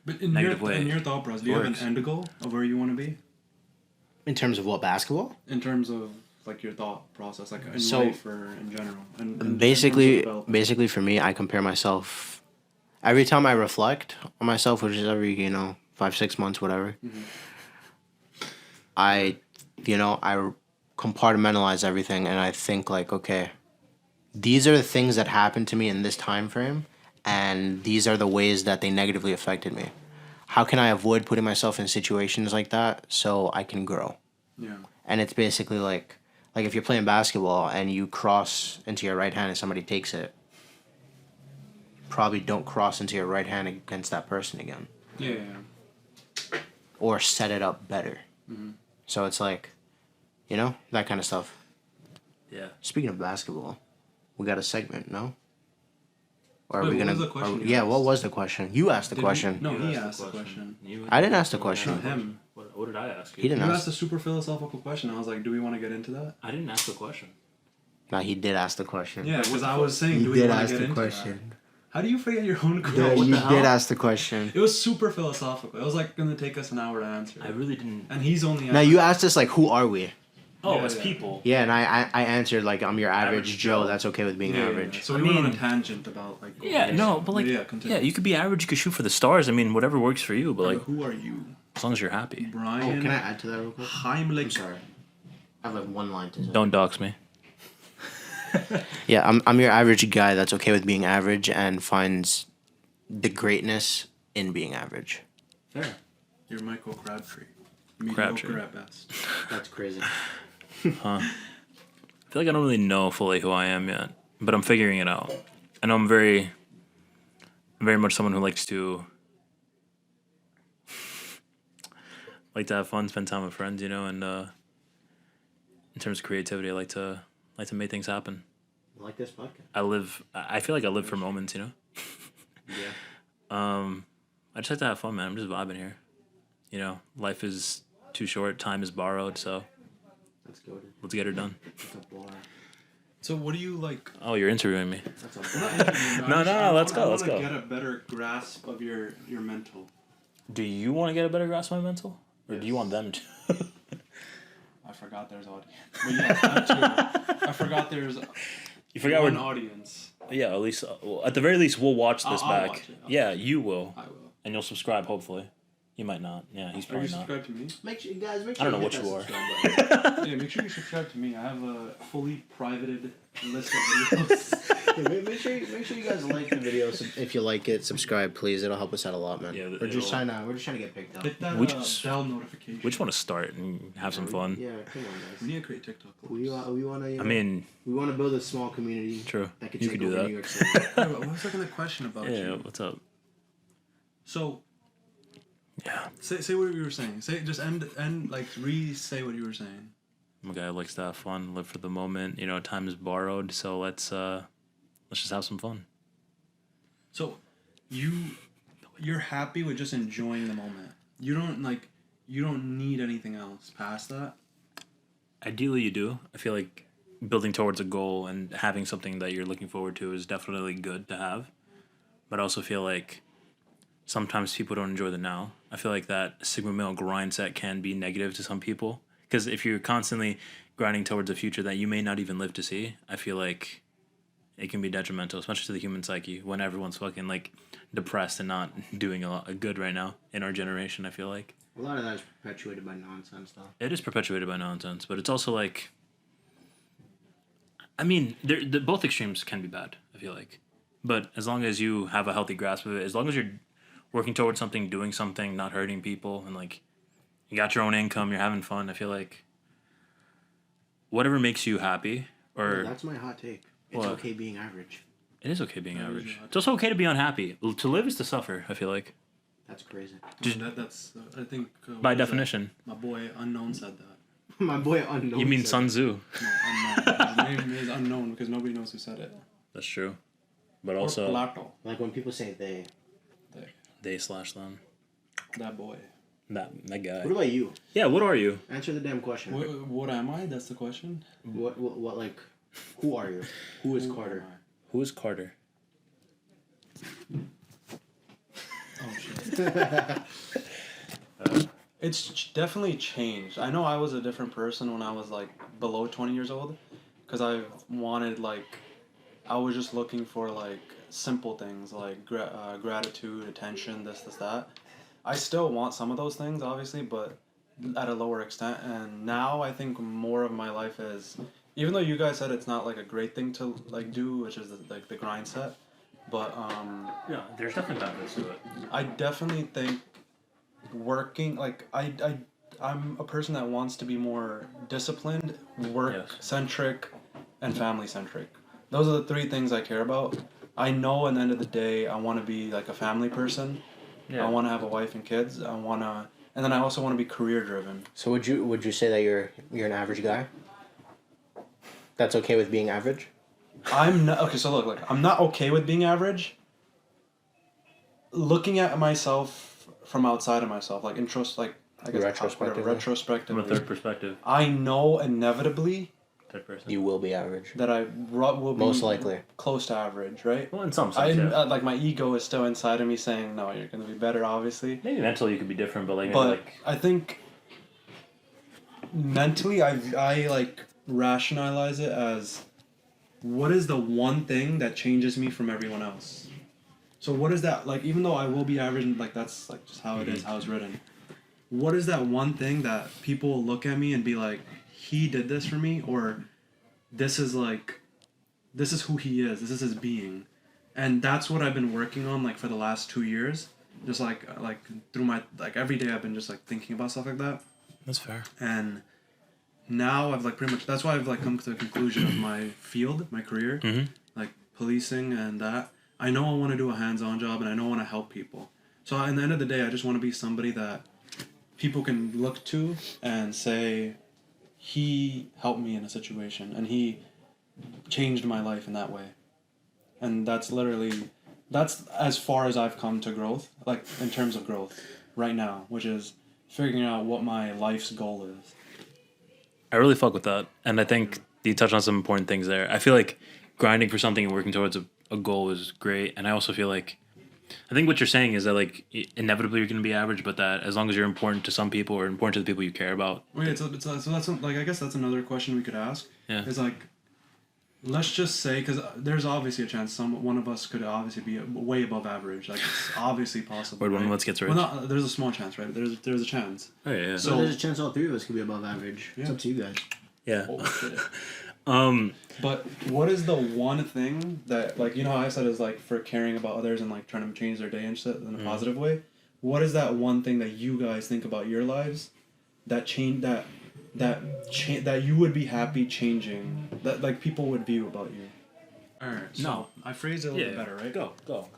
But negative way. In your thought process, do you have an end goal of where you want to be? In terms of what, basketball? In terms of like your thought process, like in So, life or in general. And basically for me, I compare myself every time I reflect on myself, which is every 5-6 months, whatever. Mm-hmm. I compartmentalize everything, and I think like, okay, these are the things that happened to me in this time frame, and these are the ways that they negatively affected me. How can I avoid putting myself in situations like that so I can grow? Yeah. And it's basically like if you're playing basketball and you cross into your right hand and somebody takes it, probably don't cross into your right hand against that person again. Yeah. Or set it up better. Mm-hmm. So it's like, that kind of stuff. Yeah. Speaking of basketball, we got a segment, no? Or are Wait, we what gonna? was the question you Yeah, asked? what was the question? You asked the question. No, he asked the question. I didn't ask the question. Not him. What did I ask you? He didn't You ask. asked a super philosophical question. I was like, do we want to get into that? I didn't ask the question. No, he did ask the question. Yeah, because I was saying, You do we did want ask to get the into question. that? How do you forget your own Yeah, question? you did ask the question. It was super philosophical. It was like going to take us an hour to answer. I really didn't. And he's only... Now you asked us like, who are we? Oh, Yeah, as yeah. people. Yeah, and I answered like, I'm your average Average Joe. Joe. That's okay with being average. So I we went on a mean- tangent about like... Yeah, no, but like, Yeah, yeah, continue. you could be average. You could shoot for the stars. I mean, whatever works for you. But like, who are you? as long as you're happy. Brian... can I add to that real quick? Heimlich. I'm sorry. I have like one line to say. Don't dox me. Yeah, I'm your average guy that's okay with being average and finds the greatness in being average. Fair. You're Michael Crabtree. Crabtree. Mediocre at best. That's crazy. I feel like I don't really know fully who I am yet, but I'm figuring it out. I know I'm very much someone who likes to have fun, spend time with friends, and in terms of creativity, I like to make things happen. Like this podcast. I feel like I live for moments, Yeah. I just like to have fun, man. I'm just vibing here. Life is too short, time is borrowed, so Let's go. let's get her done. That's a bar. So what do you like... Oh, you're interviewing me. That's a No, let's go. I want to get a better grasp of your mental. Do you want to get a better grasp on my mental? Or do you want them to? I forgot there's audience. But yeah, that too. I forgot there's You forgot one we're audience. yeah. At least at the very least, we'll watch this I'll back. watch it. Yeah, you will, I will. and you'll subscribe. Hopefully, you might not. Yeah, he's Are you probably not. subscribed to me? Make sure, guys. Make I sure don't know you what hit you that are. subscribe button. Yeah, make sure you subscribe to me. I have a fully privated list of videos. Yeah, make sure you guys like the video. If you like it, subscribe, please. It'll help us out a lot, man. Yeah, we're just trying to get picked up. Hit that We just- bell notification. We just want to start and have some fun. Yeah, come on, We guys. need to create TikTok. We want to. I mean, we want to build a small community. true. That could You take could do over that. New York City. What was the question about Yeah, you? what's up? So Yeah, say what you were saying. Just end like re-say what you were saying. I'm a guy who likes to have fun, live for the moment. You know, time is borrowed, so let's just have some fun. So you're happy with just enjoying the moment. You don't need anything else past that. Ideally, you do. I feel like building towards a goal and having something that you're looking forward to is definitely good to have. But I also feel like sometimes people don't enjoy the now. I feel like that Sigma male grind set can be negative to some people. Because if you're constantly grinding towards a future that you may not even live to see, I feel like it can be detrimental, especially to the human psyche when everyone's fucking like depressed and not doing a lot of good right now in our generation. I feel like A lot of that is perpetuated by nonsense, though. it is perpetuated by nonsense, but it's also like, I mean, both extremes can be bad. I feel like, but as long as you have a healthy grasp of it, as long as you're working towards something, doing something, not hurting people, and like you got your own income, you're having fun. I feel like whatever makes you happy, or That's my hot take. It's What? okay being average. it is okay being That is average. your hot It's also okay to be unhappy. To live is to suffer. I feel like That's crazy. That's I think by what is that? definition. My boy Unknown said that. My boy unknown. You mean said Sun Tzu? No, Unknown. His name is Unknown because nobody knows who said it. That's true, but Or also Plato. Like when people say they. they/them. That boy. That guy. What about you? Yeah. What are you? Answer the damn question. What am I? That's the question. What like? Who are you? Who is Carter? Who is Carter? Oh shit. It's definitely changed. I know I was a different person when I was like below 20 years old, because I wanted like, I was just looking for like simple things like gratitude, attention, this, that. I still want some of those things, obviously, but at a lower extent. And now I think more of my life is, even though you guys said it's not like a great thing to like do, which is like the grind set, but Yeah, there's definitely benefits to it. I definitely think working like I'm a person that wants to be more disciplined, work centric, and family centric. Those are the three things I care about. I know at the end of the day I want to be like a family person. Yeah. I want to have a wife and kids. And then I also want to be career driven. So would you say that you're an average guy? That's okay with being average? I'm not okay. So look, I'm not okay with being average. Looking at myself from outside of myself, like I guess Retrospectively. retrospectively. From a third perspective. I know inevitably Third person. You will be average. that I will be Most likely. close to average, right? Well, in some sense, yeah. Like my ego is still inside of me saying, no, you're gonna be better, obviously. Maybe mentally you could be different, but like maybe But like I think mentally, I like rationalize it as, what is the one thing that changes me from everyone else? So what is that, like, even though I will be average, and like that's like just how it is, how it's written. What is that one thing that people will look at me and be like, he did this for me, or this is who he is, this is his being. And that's what I've been working on like for the last 2 years. Just like through my, like every day I've been just like thinking about stuff like that. that's fair. And now I've like pretty much, that's why I've like come to the conclusion of my field, my career, like policing and that. I know I want to do a hands-on job and I know I want to help people. So at the end of the day, I just want to be somebody that people can look to and say, he helped me in a situation and he changed my life in that way. And that's as far as I've come to growth, like in terms of growth right now, which is figuring out what my life's goal is. I really fuck with that, and I think you touched on some important things there. I feel like grinding for something and working towards a goal is great, and I also feel like I think what you're saying is that like inevitably you're going to be average, but that as long as you're important to some people or important to the people you care about. Okay, so that's like I guess that's another question we could ask. Yeah. Is like, let's just say because there's obviously a chance one of us could obviously be way above average. Like it's obviously possible. Or one of right? us gets rich. Well, not, there's a small chance, right? There's a chance. Oh yeah. So there's a chance all three of us could be above average. It's Yeah. up to you guys. Yeah. Oh shit. Um. But what is the one thing that, like, you know how I said is like for caring about others and like trying to change their day and shit in a positive way? What is that one thing that you guys think about your lives that change that you would be happy changing, that like people would view about you? All right. So No. I phrased it a little bit better, right? Go.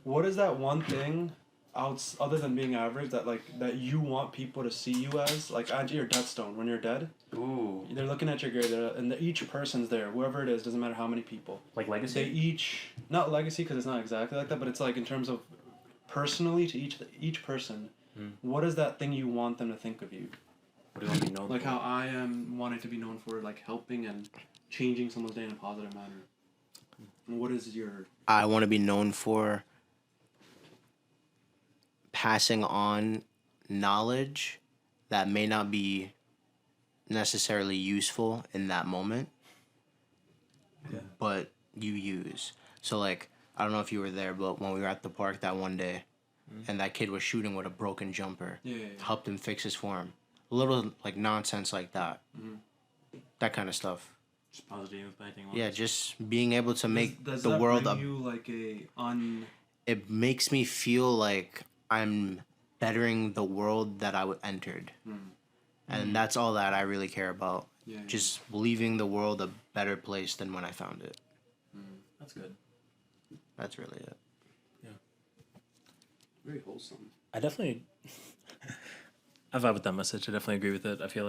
What is that one thing other than being average that you want people to see you as, like at your death stone when you're dead? Ooh. They're looking at your grave, and each person's there, whoever it is, doesn't matter how many people. Like They legacy. each, not legacy because it's not exactly like that, but it's like in terms of personally to each person, what is that thing you want them to think of you? What do you want to be known Like for? how I am wanting to be known for like helping and changing someone's day in a positive manner. And what is your... I want to be known for passing on knowledge that may not be necessarily useful in that moment, but you use. So, like, I don't know if you were there, but when we were at the park that one day, and that kid was shooting with a broken jumper, Yeah. helped him fix his form. A little, like, nonsense like that. That kind of stuff. Just positive impacting. Yeah, just being able to make Does the that world bring you like a it makes me feel like I'm bettering the world that I entered. And that's all that I really care about. Yeah. Just leaving the world a better place than when I found it. That's good. That's really it. very wholesome. I definitely. I vibe with that message. I definitely agree with it. I feel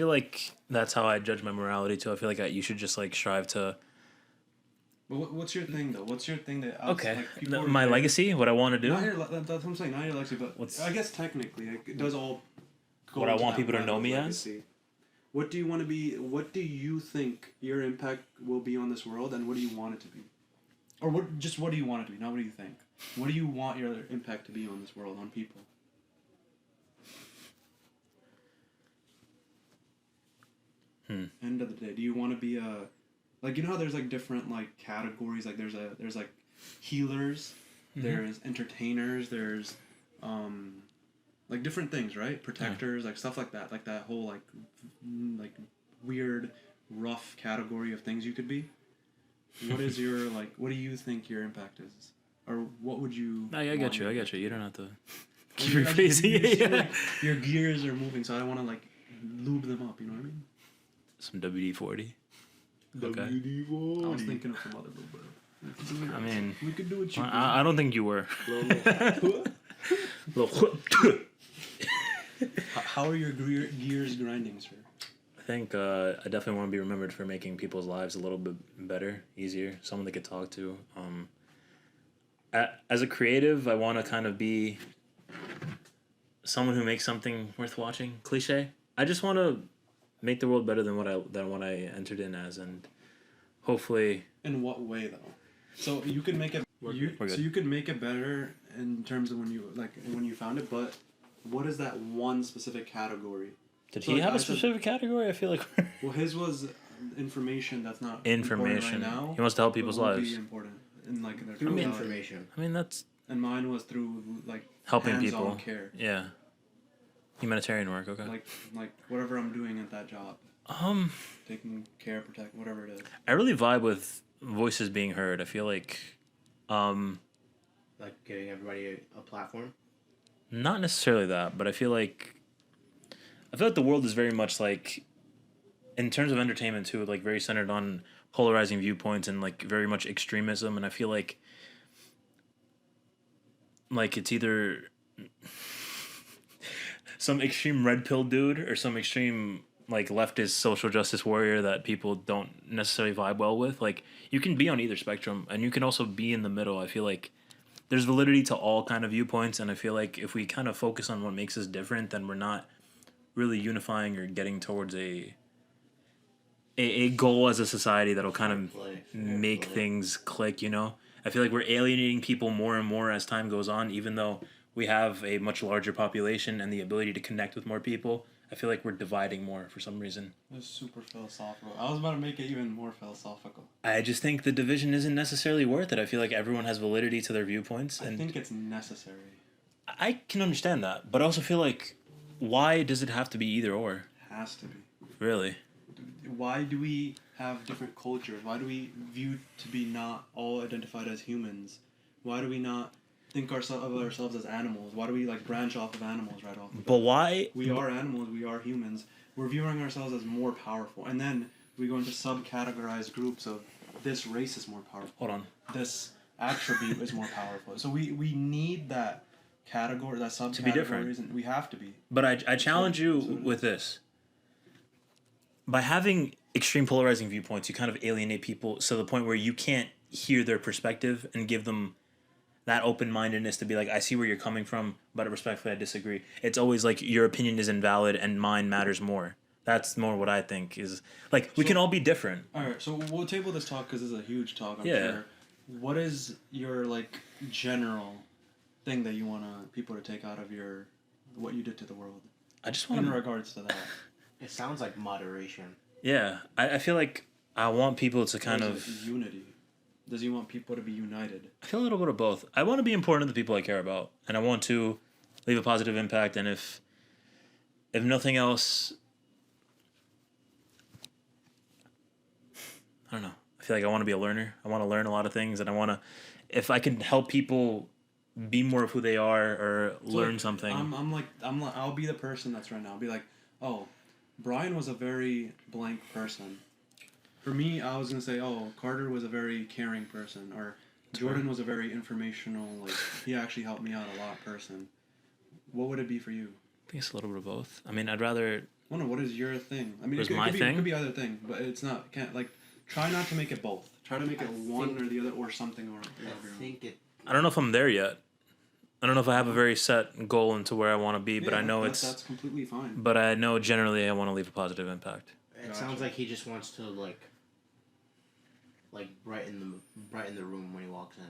like that's how I judge my morality too. I feel like you should just like strive to. But what's your thing though? What's your thing that Okay, like, people are my very- legacy, what I want to do, Not your, that's what I'm saying. Not your legacy, but What's- I guess technically it does all. Go What I into want that people to level know of me as? legacy. What do you want to be? What do you think your impact will be on this world, and what do you want it to be? Or what do you want it to be? Not what do you think? What do you want your impact to be on this world, on people? End of the day, do you want to be a, like, you know how there's like different like categories, like there's like healers, there's entertainers, there's like different things, right? Protectors, like stuff like that whole like weird rough category of things you could be. What is your like? What do you think your impact is, or what would you? No, I get you. You don't have to keep You're- rephrasing you it. seem Yeah. like your gears are moving, so I don't want to like lube them up. You know what I mean? Some WD-40. Okay. I was thinking of some other little bit. I mean, we could do it. I don't think you were. How are your gears grinding, sir? I think I definitely want to be remembered for making people's lives a little bit better, easier, someone they could talk to. As a creative, I want to kind of be someone who makes something worth watching. Cliche. I just want to make the world better than what I entered in as, and hopefully. In what way, though? So you could make it. We're good. So you could make it better in terms of when you found it, but what is that one specific category? Did So, he like, have I a said- specific category? I feel like we're Well, his was information that's not important information. right now. He wants to help but people's will lives. Be important in like their Through totality. information. I mean, that's And mine was through like helping hands-on people. care, Yeah. Humanitarian work. Okay. like whatever I'm doing at that job, taking care, protect, whatever it is. I really vibe with voices being heard. I feel like, Like giving everybody a platform. not necessarily that, but I feel like the world is very much like, in terms of entertainment too, like very centered on polarizing viewpoints and like very much extremism. And I feel like it's either some extreme red pill dude or some extreme like leftist social justice warrior that people don't necessarily vibe well with. Like, you can be on either spectrum and you can also be in the middle. I feel like there's validity to all kind of viewpoints, and I feel like if we kind of focus on what makes us different, then we're not really unifying or getting towards a goal as a society that'll kind of Play. make things click, you know? I feel like we're alienating people more and more as time goes on, even though we have a much larger population and the ability to connect with more people. I feel like we're dividing more for some reason. It's super philosophical. I was about to make it even more philosophical. I just think the division isn't necessarily worth it. I feel like everyone has validity to their viewpoints, I and think it's necessary. I can understand that, but I also feel like, why does it have to be either or? Has to be. Really? Why do we have different cultures? Why do we view to be not all identified as humans? Why do we not think of ourselves as animals? Why do we like branch off of animals right off the bat? But why? We are animals, we are humans. We're viewing ourselves as more powerful. And then we go into subcategorized groups of this race is more powerful. Hold on. This attribute is more powerful. So we need that category, that subcategories, To be different. and we have to be. But I challenge you with this. By having extreme polarizing viewpoints, you kind of alienate people to the point where you can't hear their perspective and give them that open-mindedness to be like, I see where you're coming from, but respectfully, I disagree. It's always like your opinion is invalid and mine matters more. That's more what I think is like we can all be different. All right, so we'll table this talk because this is a huge talk. I'm Yeah. sure. What is your like general thing that you want people to take out of your what you did to the world I just in want to. regards to that? It sounds like moderation. Yeah, I feel like I want people to kind Or of. is it unity. Does he want people to be united? I feel a little bit of both. I want to be important to the people I care about, and I want to leave a positive impact. And if nothing else, I don't know. I feel like I want to be a learner. I want to learn a lot of things, and I want to, if I can help people be more of who they are or So, learn like, something. I'm like I'll be the person that's right now. I'll be like, oh, Brian was a very blank person. For me, I was gonna say, oh, Carter was a very caring person, or Jordan was a very informational. Like he actually helped me out a lot person. What would it be for you? I think it's a little bit of both. I mean, I'd rather. I don't know. What is your thing? I mean, What's it my could thing? be either thing, but it's not. Can't like. Try not to make it both. Try to make it one or the other, or something, or whatever. I don't know if I'm there yet. I don't know if I have a very set goal into where I want to be, but I know that's completely fine. But I know generally I want to leave a positive impact. It Gotcha. sounds like he just wants to like brighten the room when he walks in.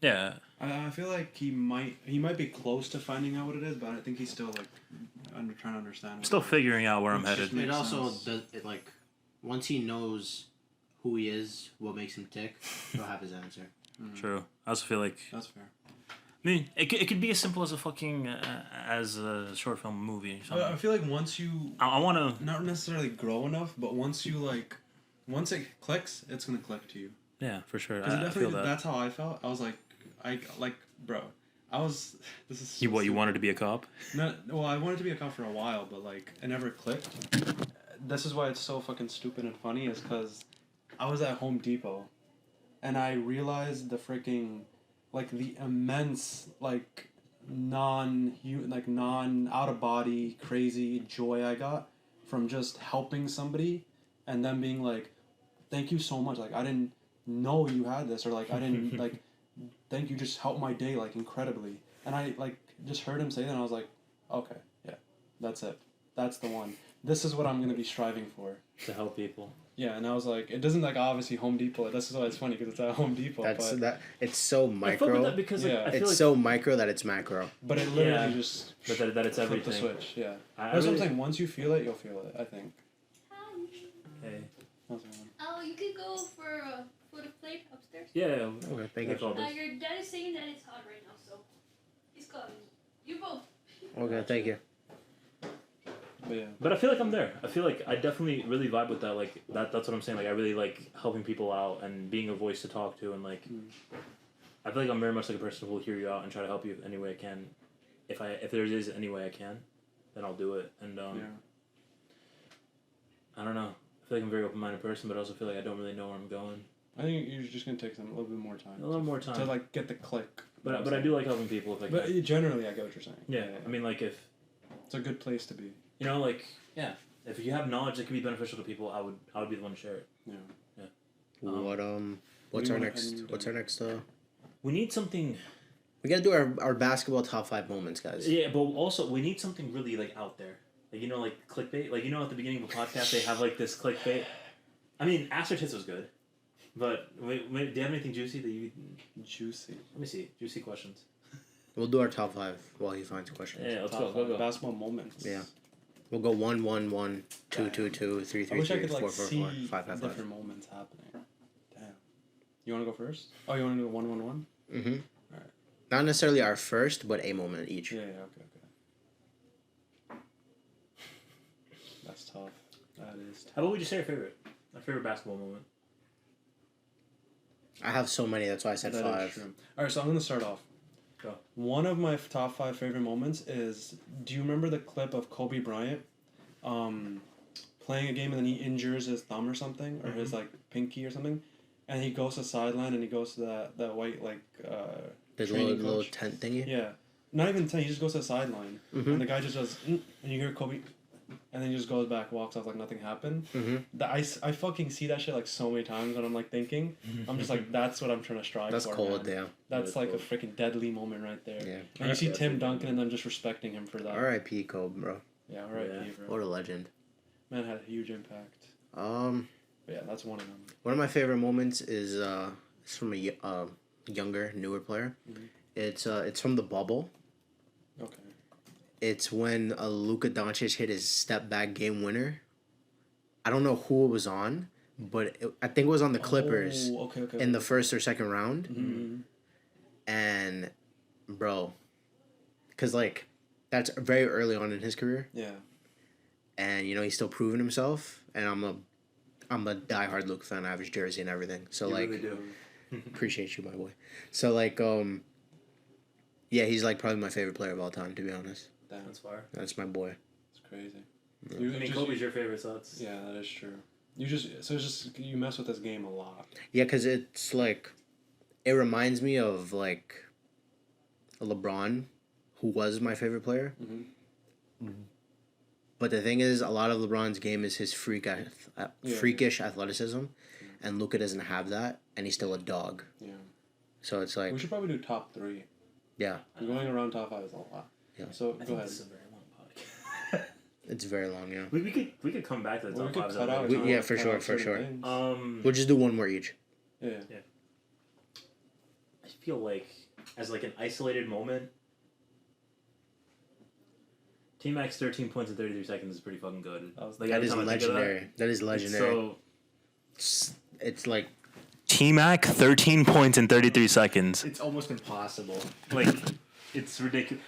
Yeah. I feel like he might be close to finding out what it is, but I think he's still like trying to understand. I'm still figuring out where I'm It's headed. just- It also sense. does it like once he knows who he is, what makes him tick, he'll have his answer. True. I also feel like That's fair. I mean it could be as simple as a fucking as a short film movie or I something. feel like once you I want to not necessarily grow enough, but once it clicks, it's gonna click to you. yeah for sure. Because I feel definitely that. that's how I felt. I was bro. I was this is You stupid. wanted to be a cop? No, well, I wanted to be a cop for a while, but like it never clicked. This is why it's so fucking stupid and funny, is because I was at Home Depot, and I realized the freaking, like the immense like non out of body crazy joy I got from just helping somebody, and them being like, "Thank you so much. Like I didn't know you had this," or like I didn't like. Thank you, just helped my day like incredibly. And I like just heard him say that and I was like, okay, yeah, that's it. That's the one. This is what I'm gonna be striving for. To help people. Yeah, and I was like, it doesn't like obviously Home Depot. This is why it's funny because it's at Home Depot. But It's so I fuck with that micro. because Yeah. like, I feel It's like so micro that it's macro. but it literally Yeah. just but that it's flip the everything. switch. Yeah, I that's what I'm really- saying. Once you feel it, you'll feel it. I think. Hey. That's what I'm- Oh, you could go for the plate upstairs. Yeah. Okay, thank That's you. all this. Your dad is saying that it's hot right now, so he's calling. You both. Okay, thank you. But yeah, But I feel like I'm there. I feel like I definitely really vibe with that. Like that's what I'm saying. Like I really like helping people out and being a voice to talk to and like. I feel like I'm very much like a person who will hear you out and try to help you any way I can. If there is any way I can, then I'll do it. And yeah. I don't know. I feel like I'm a very open-minded person, but I also feel like I don't really know where I'm going. I think you're just gonna take a little bit more time. A little more time. to like get the click. But I do like helping people if I can. But generally, I get what you're saying. Yeah, I mean, like if it's a good place to be. you know, like yeah, if you have knowledge that can be beneficial to people, I would be the one to share it. Yeah. What's you our wanna next? end, What's our next? We need something. We gotta do our basketball top 5 moments, guys. Yeah, but also we need something really like out there, like like clickbait. Like at the beginning of a podcast they have like this clickbait. I mean, Ass or Tits was good. But wait, do you have anything juicy that you? Juicy. Let me see. Juicy questions. We'll do our top 5 while he finds questions. Yeah, let's Top go. five basketball moments. Yeah. We'll go 1, 1, 1, 2, 2, 2, 3, I 3, wish I 3, could 4, like 4, 4, see 5, 5, different 5. moments happening. Damn. You want to go first? Oh, you want to do 1, 1, 1? Mm-hmm. Alright. Not necessarily our first, but a moment each. Yeah. Okay. That's tough. That is tough. How about we just say our favorite? My favorite basketball moment. I have so many, that's why I said That is 5. true. All right, so I'm gonna start off. Go. One of my top 5 favorite moments is. Do you remember the clip of Kobe Bryant, playing a game and then he injures his thumb or something, or his like pinky or something, and he goes to sideline and he goes to that white like The training little coach. tent thingy? Yeah, not even 10. He just goes to the sideline, and the guy just does, and you hear Kobe, and then he just goes back, walks off like nothing happened. Mm-hmm. I fucking see that shit like so many times when I'm like thinking, I'm just like, that's what I'm trying to strive That's for. cold, man. yeah. That's That's like cool. a freaking deadly moment right there. Yeah. And you see That's Tim definitely Duncan and them just respecting him for that. R.I.P. Kobe, bro. Yeah, alright, Yeah. bro. What a legend. Man had a huge impact. Um, But yeah, that's one of them. one of my favorite moments is it's from a younger, newer player. Mhm. It's from the bubble. Okay. It's when Luka Doncic hit his step back game winner. I don't know who it was on, but I think it was on the Clippers Oh, okay. in the first or second round. Mm-hmm. And, bro, because like that's very early on in his career, Yeah. and you know he's still proving himself. And I'm a diehard Luka fan. I have his jersey and everything. So You like, really do. appreciate you, my boy. So like, yeah, he's like probably my favorite player of all time. To be honest, Damn, That's fire. that's my boy. it's crazy. Yeah. You I mean, just- Kobe's your favorite, so it's Yeah, that is true. It's just you mess with this game a lot. Yeah, because it's like, it reminds me of like LeBron, who was my favorite player. Mm-hmm. But the thing is, a lot of LeBron's game is his freakish athleticism, and Luka doesn't have that, and he's still a dog. Yeah. So it's like, We should probably do top 3. yeah, Going around top 5 is a lot. Yeah. So I go think ahead. this is a very long podcast. it's very long. Yeah, we could come back to the Or we top could fives. cut out. We- time, yeah, for cut sure, out for certain sure. things. we'll just do one more each. Yeah. I feel like as like an isolated moment, T Mac's 13 points in 33 seconds is pretty fucking good. That was- Like, That every is time I think of legendary. That is that, legendary. So It's like, T Mac 13 points in 33 seconds. it's almost impossible. Like, it's ridiculous.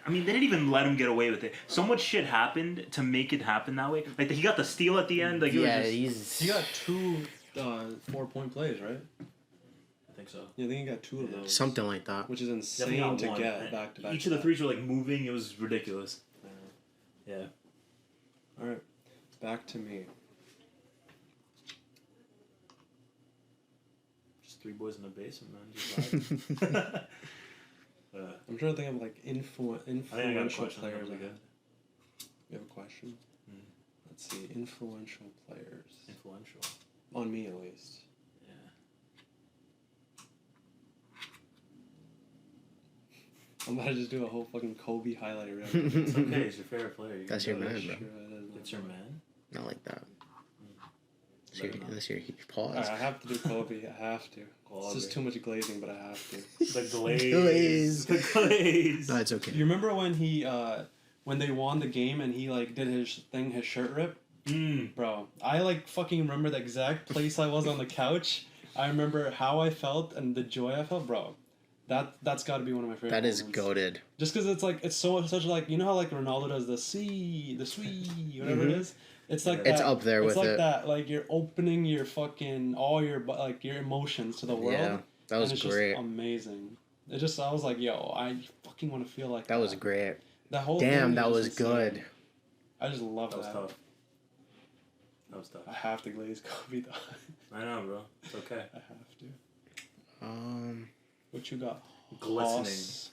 I mean, they didn't even let him get away with it. So much shit happened to make it happen that way. Like, he got the steal at the end. Like, it Yeah, was just, he's. He got 2 4-point plays, right? I think so. Yeah, I think he got 2 of those. Something like that. Which is Definitely insane not to one. get And back to back. Each of the threes were like moving. It was ridiculous. Yeah. All right, back to me. Just 3 boys in the basement, man. Just vibing. I'm trying to think of like I think I got a influential question. players. Really I good. had. You have a question? Mm. Let's see, influential players Influential. on me at least. Yeah. I'm about to just do a whole fucking Kobe highlight reel. It's okay. He's your favorite player. You That's can your do man, it. bro. Sure, it is. It's your man. Not like that. Better not. Unless you're Alright, pause. I have to do Kobe. I have to. It's just too much glazing, but I have to. The glaze. Glaze. The glaze. No, it's okay. You remember when when they won the game and he like did his thing, his shirt rip? Mm. Bro, I like fucking remember the exact place I was on the couch. I remember how I felt and the joy I felt, bro. That's got to be one of my favorite. That is moments. goated. Just because it's like it's such like you know how like Ronaldo does the sweet whatever it is. It's like It's that, up there it's with like it. that. Like you're opening your fucking all your like your emotions to the world. Yeah, that was and it's great. Just amazing. It just I was like, yo, I fucking want to feel like That was great. That whole Damn, thing that is was just insane. good. I just love That was that. tough. That was tough. I have to glaze Kobe though. I know, bro. It's okay. I have to. What you got? Glistening. Hoss?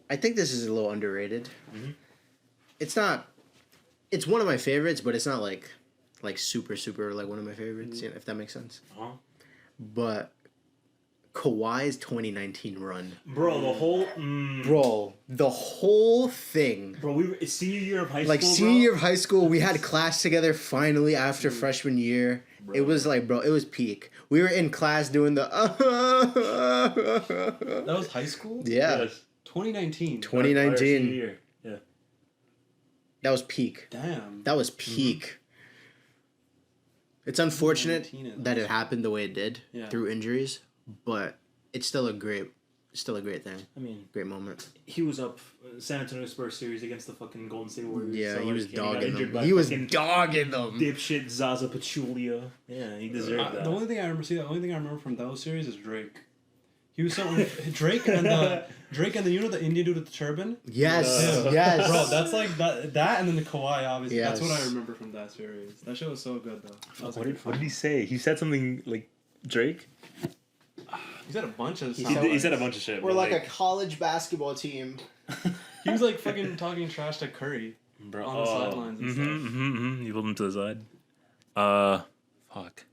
I think this is a little underrated. Mhm. It's not. It's one of my favorites, but it's not like super like one of my favorites. If that makes sense. Uh-huh. But Kawhi's 2019 run, Bro, the whole bro, the whole thing. Bro, we were senior year of high Like school. senior bro. year of high school, we had class together finally after freshman year, It was like, bro, it was peak. We were in class doing the. That was high school. Yeah, Yes. 2019. 2019. Year. Yeah. That was peak. Damn. That was peak. It's unfortunate 2019 is that it awesome. happened the way it did Yeah. through injuries, but it's still a great thing. I mean, Great moment. he was up San Antonio Spurs series against the fucking Golden State Warriors. Yeah, so, he like, was and got dogging injured them. by He was fucking dogging them. dipshit Zaza Pachulia. Yeah, he deserved that. The only thing I remember from those series is Drake. He was so Drake and the you know the Indian dude with the turban. Yes, Yeah. yes. Bro, that's like that and then the Kawhi obviously. Yes. That's what I remember from that series. That show was so good though. That was What did he say? He said something like Drake. He said a bunch of. He sound said a bites. bunch of shit. We're but, like a college basketball team. He was like fucking talking trash to Curry bro, on the sidelines and stuff. You pulled him to the side. Fuck.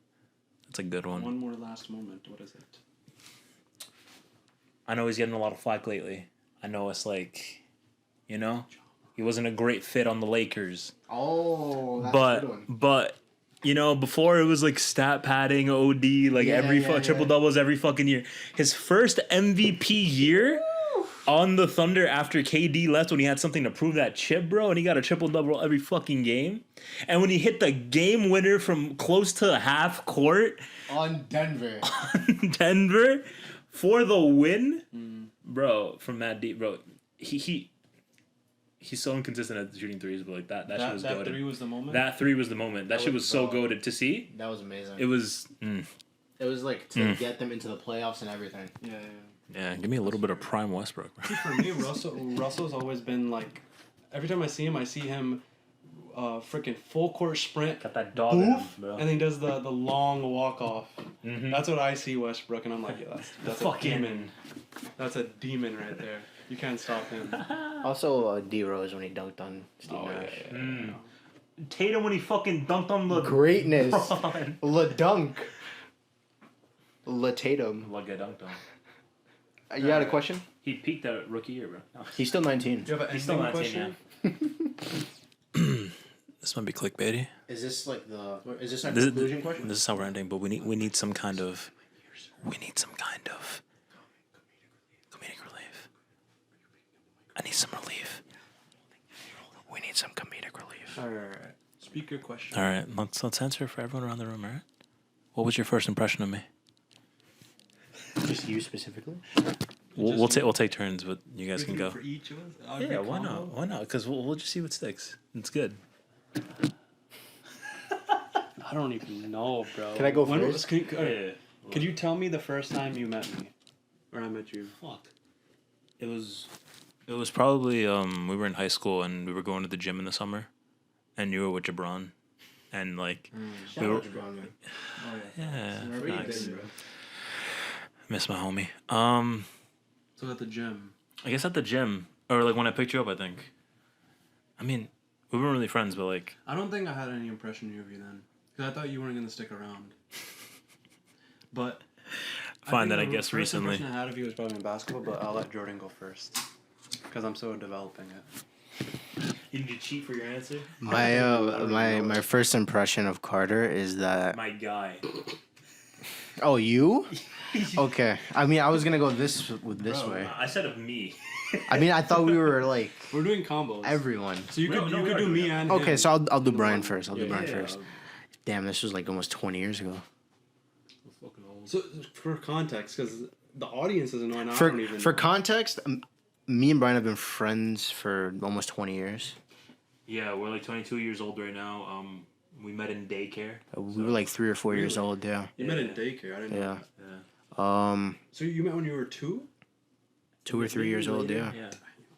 That's a good one. One more last moment. What is it? I know he's getting a lot of flack lately. I know it's like, he wasn't a great fit on the Lakers. Oh, that's a good one. But before it was like stat padding, OD, like triple doubles every fucking year. His first MVP year on the Thunder after KD left when he had something to prove that chip, bro, and he got a triple double every fucking game. And when he hit the game winner from close to half court On Denver. Denver for the win, bro, from that deep, bro, he's so inconsistent at shooting threes, but like that shit was That goated. three was the moment. That three was the moment. That shit was so goated to see. That was amazing. It was. It was like to get them into the playoffs and everything. Yeah. Yeah, give me a little bit of prime Westbrook. Bro. For me, Russell's always been like. Every time I see him, freaking full court sprint. Got that dog in him, Boof, bro. and then he does the long walk off. Mhm. That's what I see Westbrook, and I'm like, yeah, that's a Fucking- demon. That's a demon right there. You can't stop him. Also, D Rose when he dunked on Steve Oh, Nash. yeah. Tatum when he fucking dunked on the Greatness. LeBron. La dunk. La Tatum. Like I dunked on. You had a question? He peaked that rookie year, bro. No. He's still 19. Do you have an He's still ending 19, question? yeah. This might be clickbaity. Is this like is this our This, conclusion question? this is how we're ending, but we need some kind of comedic relief. I need some relief. We need some comedic relief. All right. Speak your question. All right, let's answer for everyone around the room. All right. What was your first impression of me? Just you specifically? We'll take turns, but you guys can go. For each of us? Yeah, why not? Why not? Because we'll just see what sticks. It's good. I don't even know, bro. Can I go When first? Could you tell me the first time you met me? Or I met you? Fuck. It was probably we were in high school and we were going to the gym in the summer, and you were with Jabron, and like Shout out LeBron, man. Oh, yeah. yeah, Where you facts. been, bro? Miss my homie. So at the gym. I guess at the gym or like when I picked you up, I think. I mean, we weren't really friends, but like I don't think I had any impression of you then. Because I thought you weren't going to stick around. But... find that I the guess first recently. impression I had of you was probably in basketball, but I'll let Jordan go first. Because I'm still developing it. You need to cheat for your answer. My first impression of Carter is that My guy. oh you okay. I mean I was gonna go this way. I said of me. I mean I thought we were like We're doing combos. everyone. So you No, could no, you we could are do doing me that. and Okay, him. so I'll do In Brian one. first. I'll do Brian first. Damn, this was like almost 20 years ago. So for context, because the audience doesn't know, and I don't even For know. context, me and Brian have been friends for almost 20 years. Yeah, we're like 22 years old right now. We met in daycare. We were like 3 or 4 years Really? old. Yeah. You met in daycare. I didn't know. Yeah. That. Yeah. So you met when you were 2? 2 or 3 years old. Yeah. Yeah.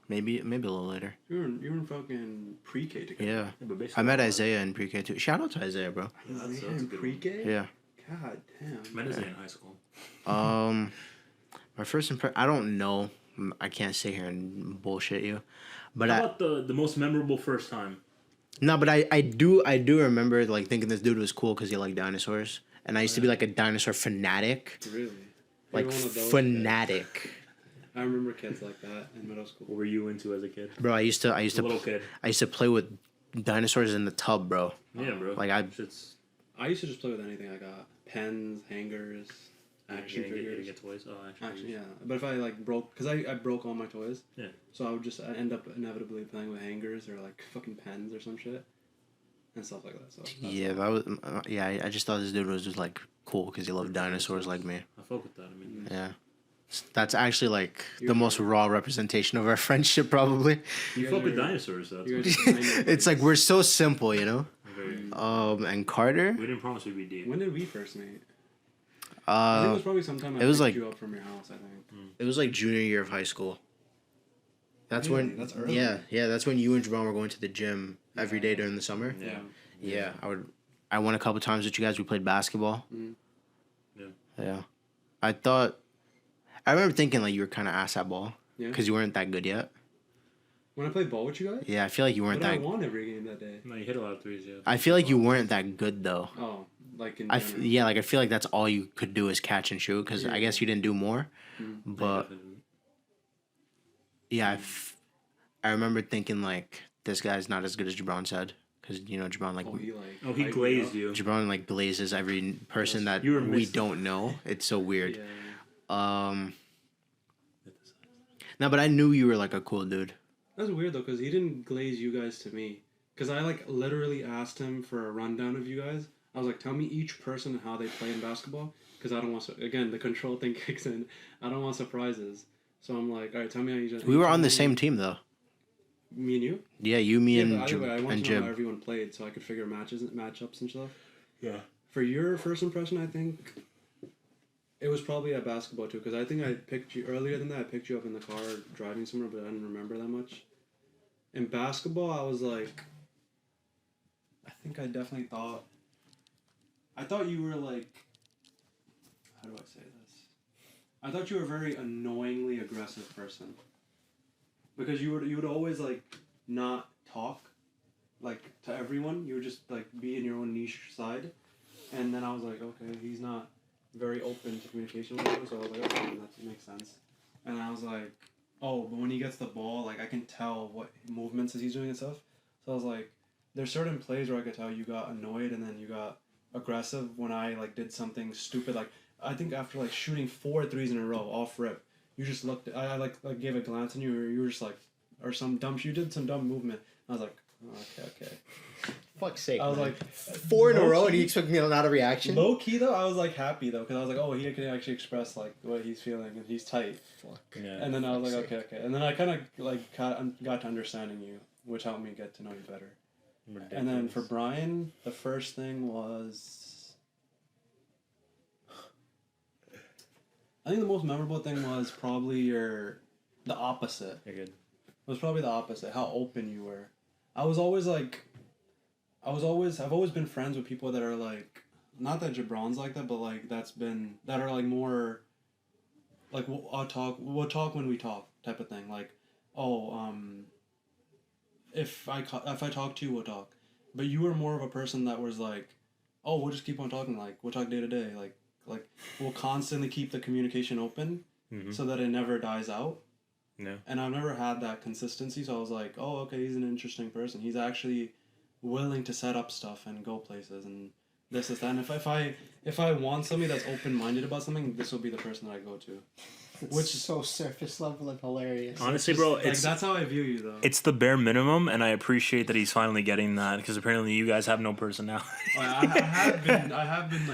Maybe a little later. You were in fucking pre-K together. Yeah. But basically, I met Isaiah in pre-K too. Shout out to Isaiah, bro. You That's- met that's a in good pre-K? Yeah. God damn. Met Isaiah in high school. My first impression. I don't know. I can't sit here and bullshit you, but How about the most memorable first time? no, but I do remember like thinking this dude was cool because he liked dinosaurs, and I used to be like a dinosaur fanatic, Really? like You're one of those fanatic. kids. I remember kids like that in middle school. What were you into as a kid? Bro, I used A little to kid. I used to play with dinosaurs in the tub, bro. Yeah, bro. Like, I- Shit's I used to just play with anything I got. Pens, hangers, action figures. Get toys. Oh, Actually, yeah. But if I like broke, because I broke all my toys. Yeah. So I would just end up inevitably playing with hangers or like fucking pens or some shit. And stuff like that. So Yeah, that was I just thought this dude was just like cool because he loved dinosaurs like me. I fuck with that. I mean, Yeah, that's actually like the most raw representation of our friendship, probably. you fuck with dinosaurs. That's you what guys are kind of- It's like we're so simple, you know. very. And Carter, We didn't promise we'd be deep. When did we first meet? I think it was probably sometime I it was picked like- you up from your house, I think. it was like junior year of high school. That's Really? when. That's early. Yeah, that's when you and Javon were going to the gym every day during the summer. Yeah. Yeah, I went a couple times with you guys. We played basketball. Yeah. Yeah, I remember thinking like you were kind of ass at ball Yeah. because you weren't that good yet. When I played ball with you guys? Yeah, I feel like you weren't But I that. won every game that day. No, you hit a lot of threes. Yeah. I feel like you weren't that good though. Oh, like in I general. feel like that's all you could do is catch and shoot because I guess you didn't do more. But yeah, I remember thinking like this guy's not as good as Jabron said because you know Jabron like He glazed you. Jabron like glazes every person that You were we missing. don't know. It's so weird. Yeah. No, but I knew you were like a cool dude. That's weird though, because he didn't glaze you guys to me. Because I like literally asked him for a rundown of you guys. I was like, tell me each person and how they play in basketball. Because I don't want again the control thing kicks in. I don't want surprises. So I'm like, all right, tell me how you. We were on the same team though. Me and you. Yeah, you, me, and but either way, I wanted and to know how Jib. everyone played, so I could figure matchups and stuff. Yeah. For your first impression, I think it was probably at basketball too, because I think I picked you earlier than that. I picked you up in the car driving somewhere, but I didn't remember that much. In basketball, I was like, I think I definitely thought. I thought you were like, how do I say this? I thought you were a very annoyingly aggressive person. Because you would always like not talk, like to everyone. You would just like be in your own niche side, and then I was like, okay, he's not very open to communication with you, so I was like, okay, that makes sense. And I was like, oh, but when he gets the ball, like I can tell what movements he's doing and stuff. So I was like, there's certain plays where I could tell you got annoyed and then you got aggressive when I like did something stupid. Like I think after like shooting 4 threes in a row off rip, you just looked. I like gave a glance and you were just like, or some dumb. You did some dumb movement. I was like, oh, okay. Fuck's sake. I was like, 4 in a row, and low-key- he expected me to not a reaction. Low key though, I was like happy though, because I was like, oh, he can actually express like what he's feeling and he's tight. Fuck. Yeah. And then I was like, okay. And then I kind of like got to understanding you, which helped me get to know you better. And then for Brian, the first thing was. I think the most memorable thing was probably the opposite. You're good. It was probably the opposite. How open you were. I've always been friends with people that are like, not that Jabron's like that, but like that are like more, like we'll talk when we talk type of thing. Like, if I talk to you, we'll talk. But you were more of a person that was like, oh, we'll just keep on talking. Like we'll talk day to day. Like we'll constantly keep the communication open so that it never dies out. No. And I've never had that consistency, so I was like, oh, okay, he's an interesting person. He's actually willing to set up stuff and go places and this, that. And if I want somebody that's open-minded about something, this will be the person that I go to. Which is so surface level and hilarious. Honestly, bro, Like, it's that's how I view you, though. it's the bare minimum, and I appreciate that he's finally getting that because apparently you guys have no personality. I have been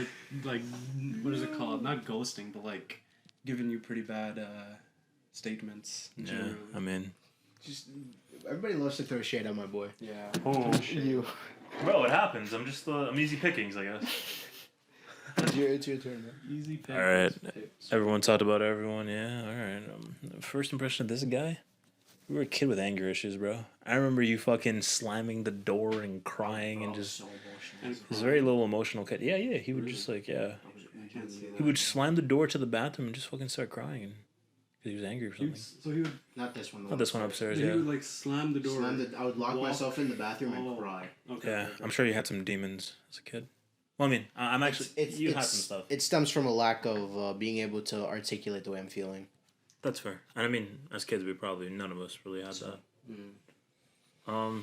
like, what is it called? Not ghosting, but like giving you pretty bad statements. Yeah, Generally. I mean, Just everybody loves to throw shade at my boy. Yeah. oh, You. bro, it happens. I'm easy pickings, I guess. It's your turn, man. Easy pick. All right. Everyone talked about everyone. Yeah, all right. First impression of this guy. You were a kid with anger issues, bro. I remember you fucking slamming the door and crying and just. And He's a very little emotional kid. Yeah. He would just like I can't see that. He would slam the door to the bathroom and just fucking start crying, and because he was angry or something. So he would. Not this one. Not this one upstairs. He Yeah. would like slam the door. I would lock Walk- myself in the bathroom and Oh. cry. Okay. Yeah, okay. I'm sure you had some demons as a kid. Well, I mean, I'm actually. You had some stuff. It stems from a lack of being able to articulate the way I'm feeling. That's fair. And I mean, as kids, none of us really had that. Mm.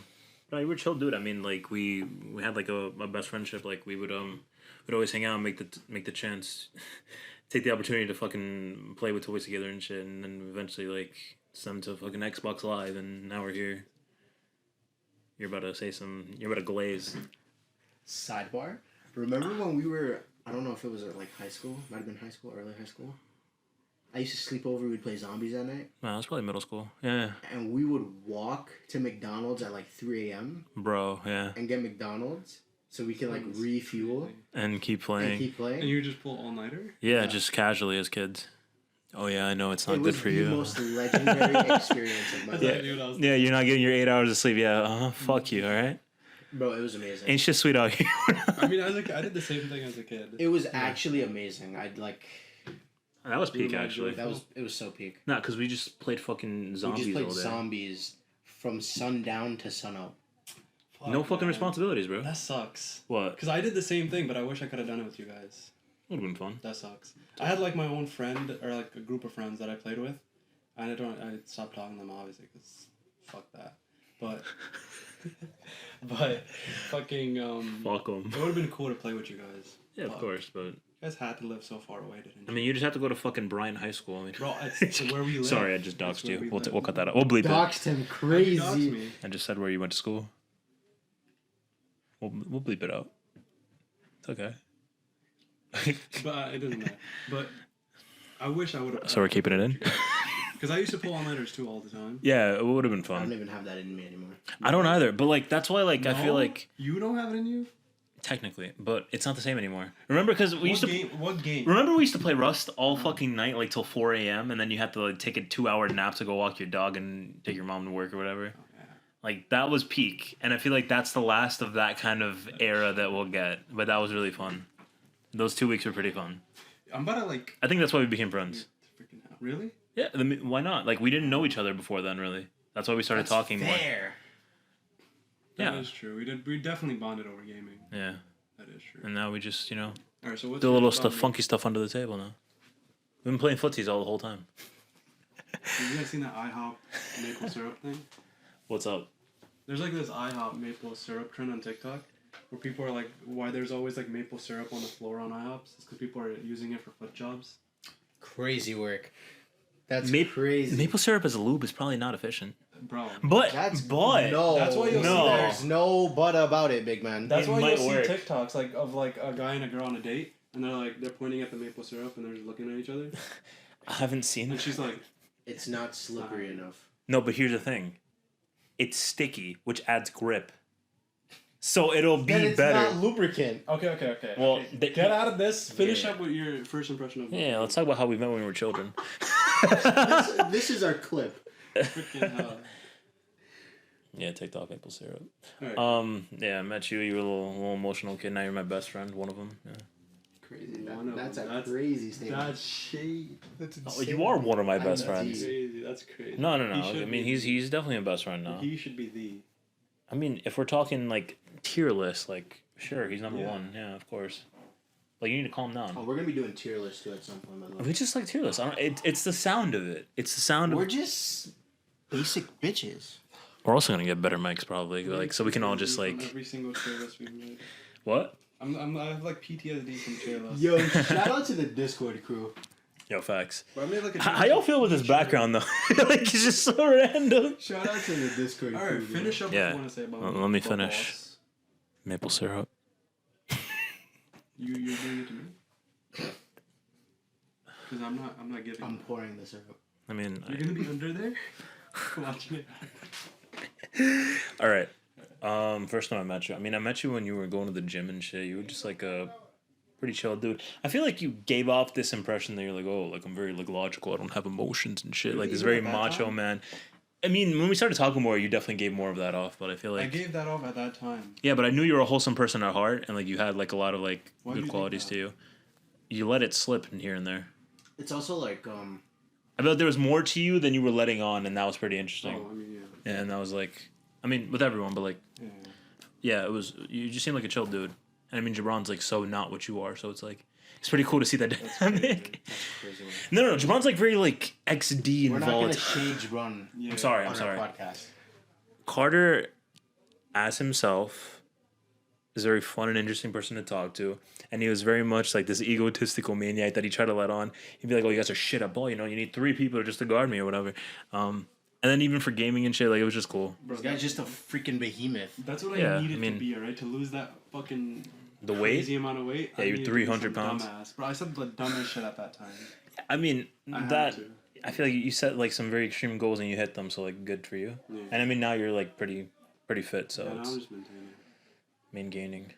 No, you were chill, dude. I mean, like we had like a best friendship. Like we'd always hang out, and make the chance, take the opportunity to fucking play with toys together and shit, and then eventually like send them to fucking Xbox Live, and now we're here. You're about to say some. You're about to glaze. Sidebar. Remember when we were? I don't know if it was like high school. Might have been high school, early high school. I used to sleep over. We'd play zombies at night. No, that's probably middle school. Yeah. And we would walk to McDonald's at like 3 a.m. Bro, yeah. and get McDonald's so we can like refuel And keep playing. and keep playing. And you just pull all nighter. Yeah, just casually as kids. Oh yeah, I know it's not It good was for the you. most legendary experience of my life. Yeah, Dude, I was- yeah, you're not getting your 8 hours of sleep. Yeah, fuck you. All right, Bro, it was amazing. ain't shit sweet out here. I mean, I did the same thing as a kid. It was actually amazing. I'd like That was peak actually. it was so peak. Nah, because we just played fucking We zombies just played all day. zombies from sundown to sunup. No fucking man. responsibilities, bro. That sucks. What? Because I did the same thing, but I wish I could have done it with you guys. Would have been fun. That sucks. I had like my own friend or like a group of friends that I played with, and I stopped talking to them obviously because fuck that. But but fucking Fuck them. it would have been cool to play with you guys. Yeah, of Fuck. course, but You guys had to live so far away, didn't you? I mean, you just have to go to fucking Bryant High School. I mean, Bro, it's where we live. sorry, I just That's doxed where you. we We'll, live. we'll cut that out. We'll bleep it. Doxed him You doxed crazy. me. I just said where you went to school. We'll bleep it out. It's okay. But it doesn't matter. But I wish I would have. So we're keeping it in. Because I used to pull all nighters too all the time. Yeah, it would have been I don't fun. even have that in me anymore. I don't either, but like that's why like I feel No? like You don't have it in you. technically, but it's not the same anymore. Remember because we used to. What game? Remember we used to play Rust all fucking night, like till 4 a.m. and then you had to like take a 2-hour nap to go walk your dog and take your mom to work or whatever. Yeah. Like that was peak, and I feel like that's the last of that kind of era that we'll get. But that was really fun. Those 2 weeks were pretty fun. I'm about to like. I think that's why we became friends. Freaking hell. Really? Yeah, why not? Like we didn't know each other before then, really. That's why we started talking more. fair. That Yeah, is true. We definitely bonded over gaming. yeah, That is true. and now we just All right. So what's do a your little stuff, bonding- funky stuff under the table now. We've been playing footsies all the whole time. Have you guys seen that IHOP maple syrup thing? What's up? There's like this IHOP maple syrup trend on TikTok where people are like, why there's always like maple syrup on the floor on IHOPs? It's because people are using it for foot jobs. Crazy work. That's Ma- crazy. Maple syrup as a lube is probably not efficient. Bro. But That's but That's why you'll see no. There's no but about it, big man. That's It why might you'll work. see TikToks like of like a guy and a girl on a date and they're pointing at the maple syrup and they're just looking at each other. I haven't seen And it. she's like, It's not slippery enough. No, but here's the thing. It's sticky, which adds grip. So it'll be Then it's better. not lubricant. okay. Well, okay. they- Get out of this. Finish Yeah. up with your first impression of Yeah, let's talk about how we met when we were children. This is our clip. freaking hell. Yeah, TikTok maple syrup. Alright. Yeah, I met you. You were a little emotional kid. Now you're my best friend. One of them. Yeah. Crazy. One of That's a them. That's- crazy statement. That's shade. That's Oh, insane. you are one of my I'm best a friends. D. Crazy. That's crazy. No. He I should mean, be. he's definitely a best friend now. He should be the. I mean, if we're talking like tier list, like sure, he's number Yeah. one. Yeah, of course. Like you need to calm down. Oh, we're gonna be doing tier list too at some point. By the way. We just like tier list. It's the sound of it. It's the sound We're of. just basic bitches. We're also gonna get better mics probably, like so we can all just From like every single tier list we've made. what? I have like PTSD from tier lists. Yo, shout out to the Discord crew. Yo, facts. But I made like a How y'all feel with this background though? Like it's just so random. Shout out to the Discord All crew. right, finish up Yeah. what you want to say about. Let me about finish. boss. Maple syrup. You're doing it to me. Because I'm not giving. I'm pouring this syrup. I mean, You're gonna be under there, watching it. all right. First time I met you. I mean, I met you when you were going to the gym and shit. You were just like a pretty chill dude. I feel like you gave off this impression that you're like, oh, like I'm very like logical. I don't have emotions and shit. Like this Even very at that macho time? man. I mean, when we started talking more, you definitely gave more of that off. But I feel I like gave that off at that time. yeah, but I knew you were a wholesome person at heart, and like you had like a lot of like Why do you good think qualities that? to you. You let it slip in here and there. It's also like I felt there was more to you than you were letting on, and that was pretty interesting. Oh, I mean, yeah. And that was like, I mean, with everyone, but like, Yeah. yeah, it was. You just seem like a chill dude. And I mean, Jabron's like so not what you are, so it's like it's pretty cool to see that dynamic. crazy. No, Jabron's like very like XD and We're not gonna volatile. shade run Yeah. I'm sorry. on our podcast. Carter as himself, is a very fun and interesting person to talk to, and he was very much like this egotistical maniac that he tried to let on. He'd be like, "Oh, you guys are shit at ball. You know, you need 3 people just to guard me or whatever." And then even for gaming and shit, like it was just cool. This guy's just a freaking behemoth. That's what Yeah, I needed I mean- to be, right? To lose that fucking The crazy weight. amount of weight. Yeah, I you're needed to be 300 some pounds. Dumbass. Bro, I said the dumbest shit at that time. I mean I had that. to. I feel like you set like some very extreme goals and you hit them, so like good for you. Yeah. And I mean now you're like pretty fit, so Yeah, now it's I'm just maintaining.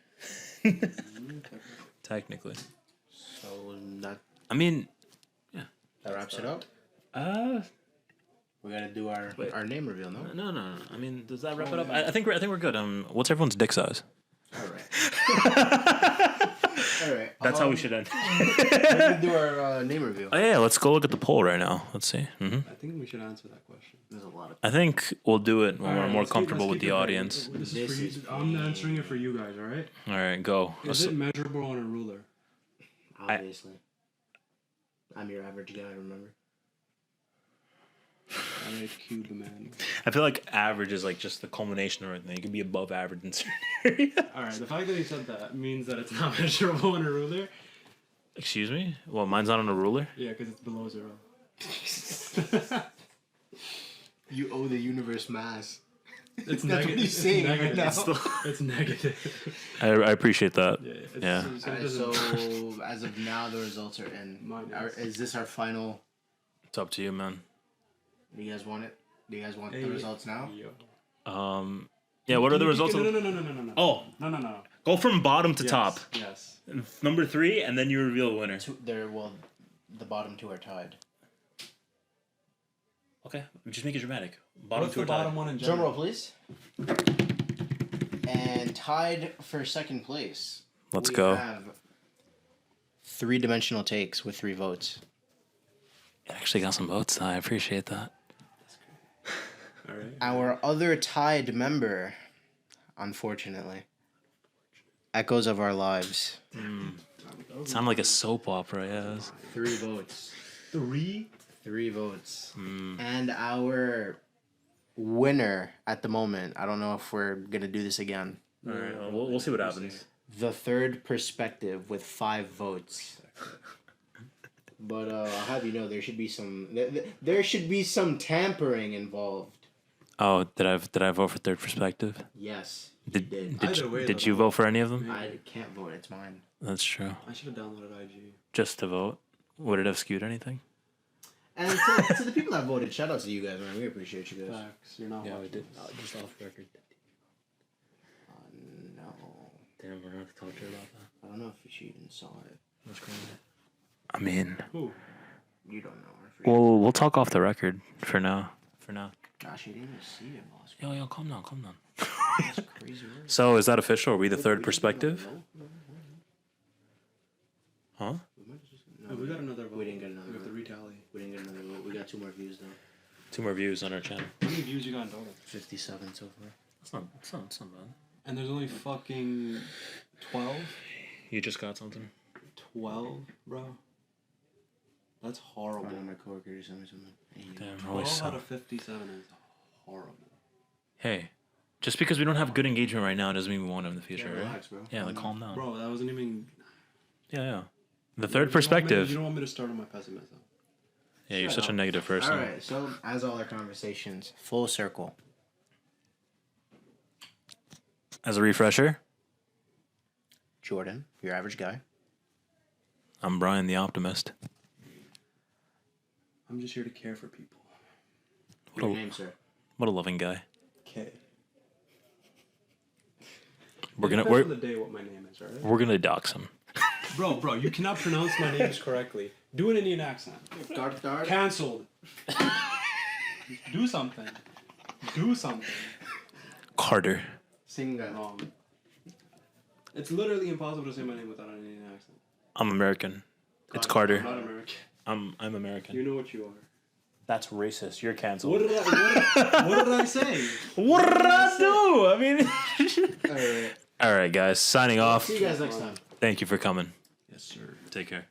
maintaining technically. So that I mean, that wraps it up. uh, We gotta do our name reveal, no? no. I mean, does that wrap it up? I think we're good. What's everyone's dick size? All right. All right. That's how we should end. We're gonna do our name reveal. Oh yeah, let's go look at the poll right now. Let's see. I think we should answer that question. There's a lot of. I think we'll do it when we're Alright, more let's comfortable keep with the it audience. This This is is for you. I'm answering it for you guys, alright? All right, go. Is it measurable on a ruler? Obviously. I'm your average guy, remember? Alright, cue the man. I feel like average is like just the culmination of everything. You can be above average in certain areas. Alright, the fact that you said that means that it's not measurable on a ruler. Excuse me? Well, mine's not on a ruler. Yeah, because it's below 0. You owe the universe mass. It's That's what negative. he's saying right negative. now. It's negative. I appreciate that. Yeah. It's, Yeah. So, it Alright, doesn't- so as of now, the results are in. Mine is. Is this our final? It's up to you, man. Do you guys want it? Do you guys want Hey, the results now? Yo. Yeah, what are the You results? can- of- No. Oh, No. go from bottom to Yes, top. Yes. Number 3, and then you reveal the winner. The bottom 2 are tied. Okay, just make it dramatic. Bottom What's 2 the are tied. bottom one in Drum general? roll, please. And tied for second place. Let's we go. Have 3-dimensional takes with 3 votes. You actually got some votes. I appreciate that. Alright. Our other tied member, unfortunately, Echoes of Our Lives. Sound like a soap opera, yes. 3 votes. 3? 3 votes. And our winner at the moment, I don't know if we're going to do this again, All right, we'll see what happens. the third perspective with 5 votes. But I'll have you know there should be some tampering involved. Oh, did I vote for third perspective? Yes, you Did did. did, Either you, way, did though, you vote for any of them? I can't vote. It's mine. That's true. I should have downloaded IG. Just to vote. Would it have skewed anything? And to the people that voted, shout out to you guys, man. We appreciate you guys. Facts. You're not watching this. Just off record. No, Damn, we're gonna have to talk to her about that. I don't know if she even saw it. What's going on? I mean, Who? You don't know her. we'll talk off the record for now. Gosh, she didn't even see it, boss. Yo, calm down. That's crazy. Word. So, is that official? Are we the third perspective? Huh? No, we got another vote. We didn't get another We have to vote. retally. We didn't get another vote. We got 2 more views though. 2 more views on our channel. How many views you got in total? 57 so far. That's not bad. And there's only fucking 12? You just got something. 12, bro? That's horrible. One of my coworkers sent me something. Hey, Damn, 12 always out so. of 57 is horrible. Hey, just because we don't have good engagement right now doesn't mean we won't have in the future, Yeah, right? relax, bro. Yeah, like calm down. Bro, that wasn't even... Yeah. The You third don't want me- perspective. You don't want me to start on my pessimism. Yeah, you're Shut such a up. negative person. All right, so as all our conversations, full circle. As a refresher, Jordan, your average guy. I'm Brian the Optimist. I'm just here to care for people. What Your a, name, sir. what a loving guy. Okay. We're Depends gonna on the day what my name is, right? we're gonna dox him. Bro, you cannot pronounce my names correctly. Do an Indian accent. Darth. Cancelled. Do something. Carter. Sing that. Wrong. It's literally impossible to say my name without an Indian accent. I'm American. It's I'm Carter. not American. I'm American. You know what you are. That's racist. You're canceled. What did I say? What did I do? I mean. All right. All right, guys. Signing off. See you guys next time. Thank you for coming. Yes, sir. Take care.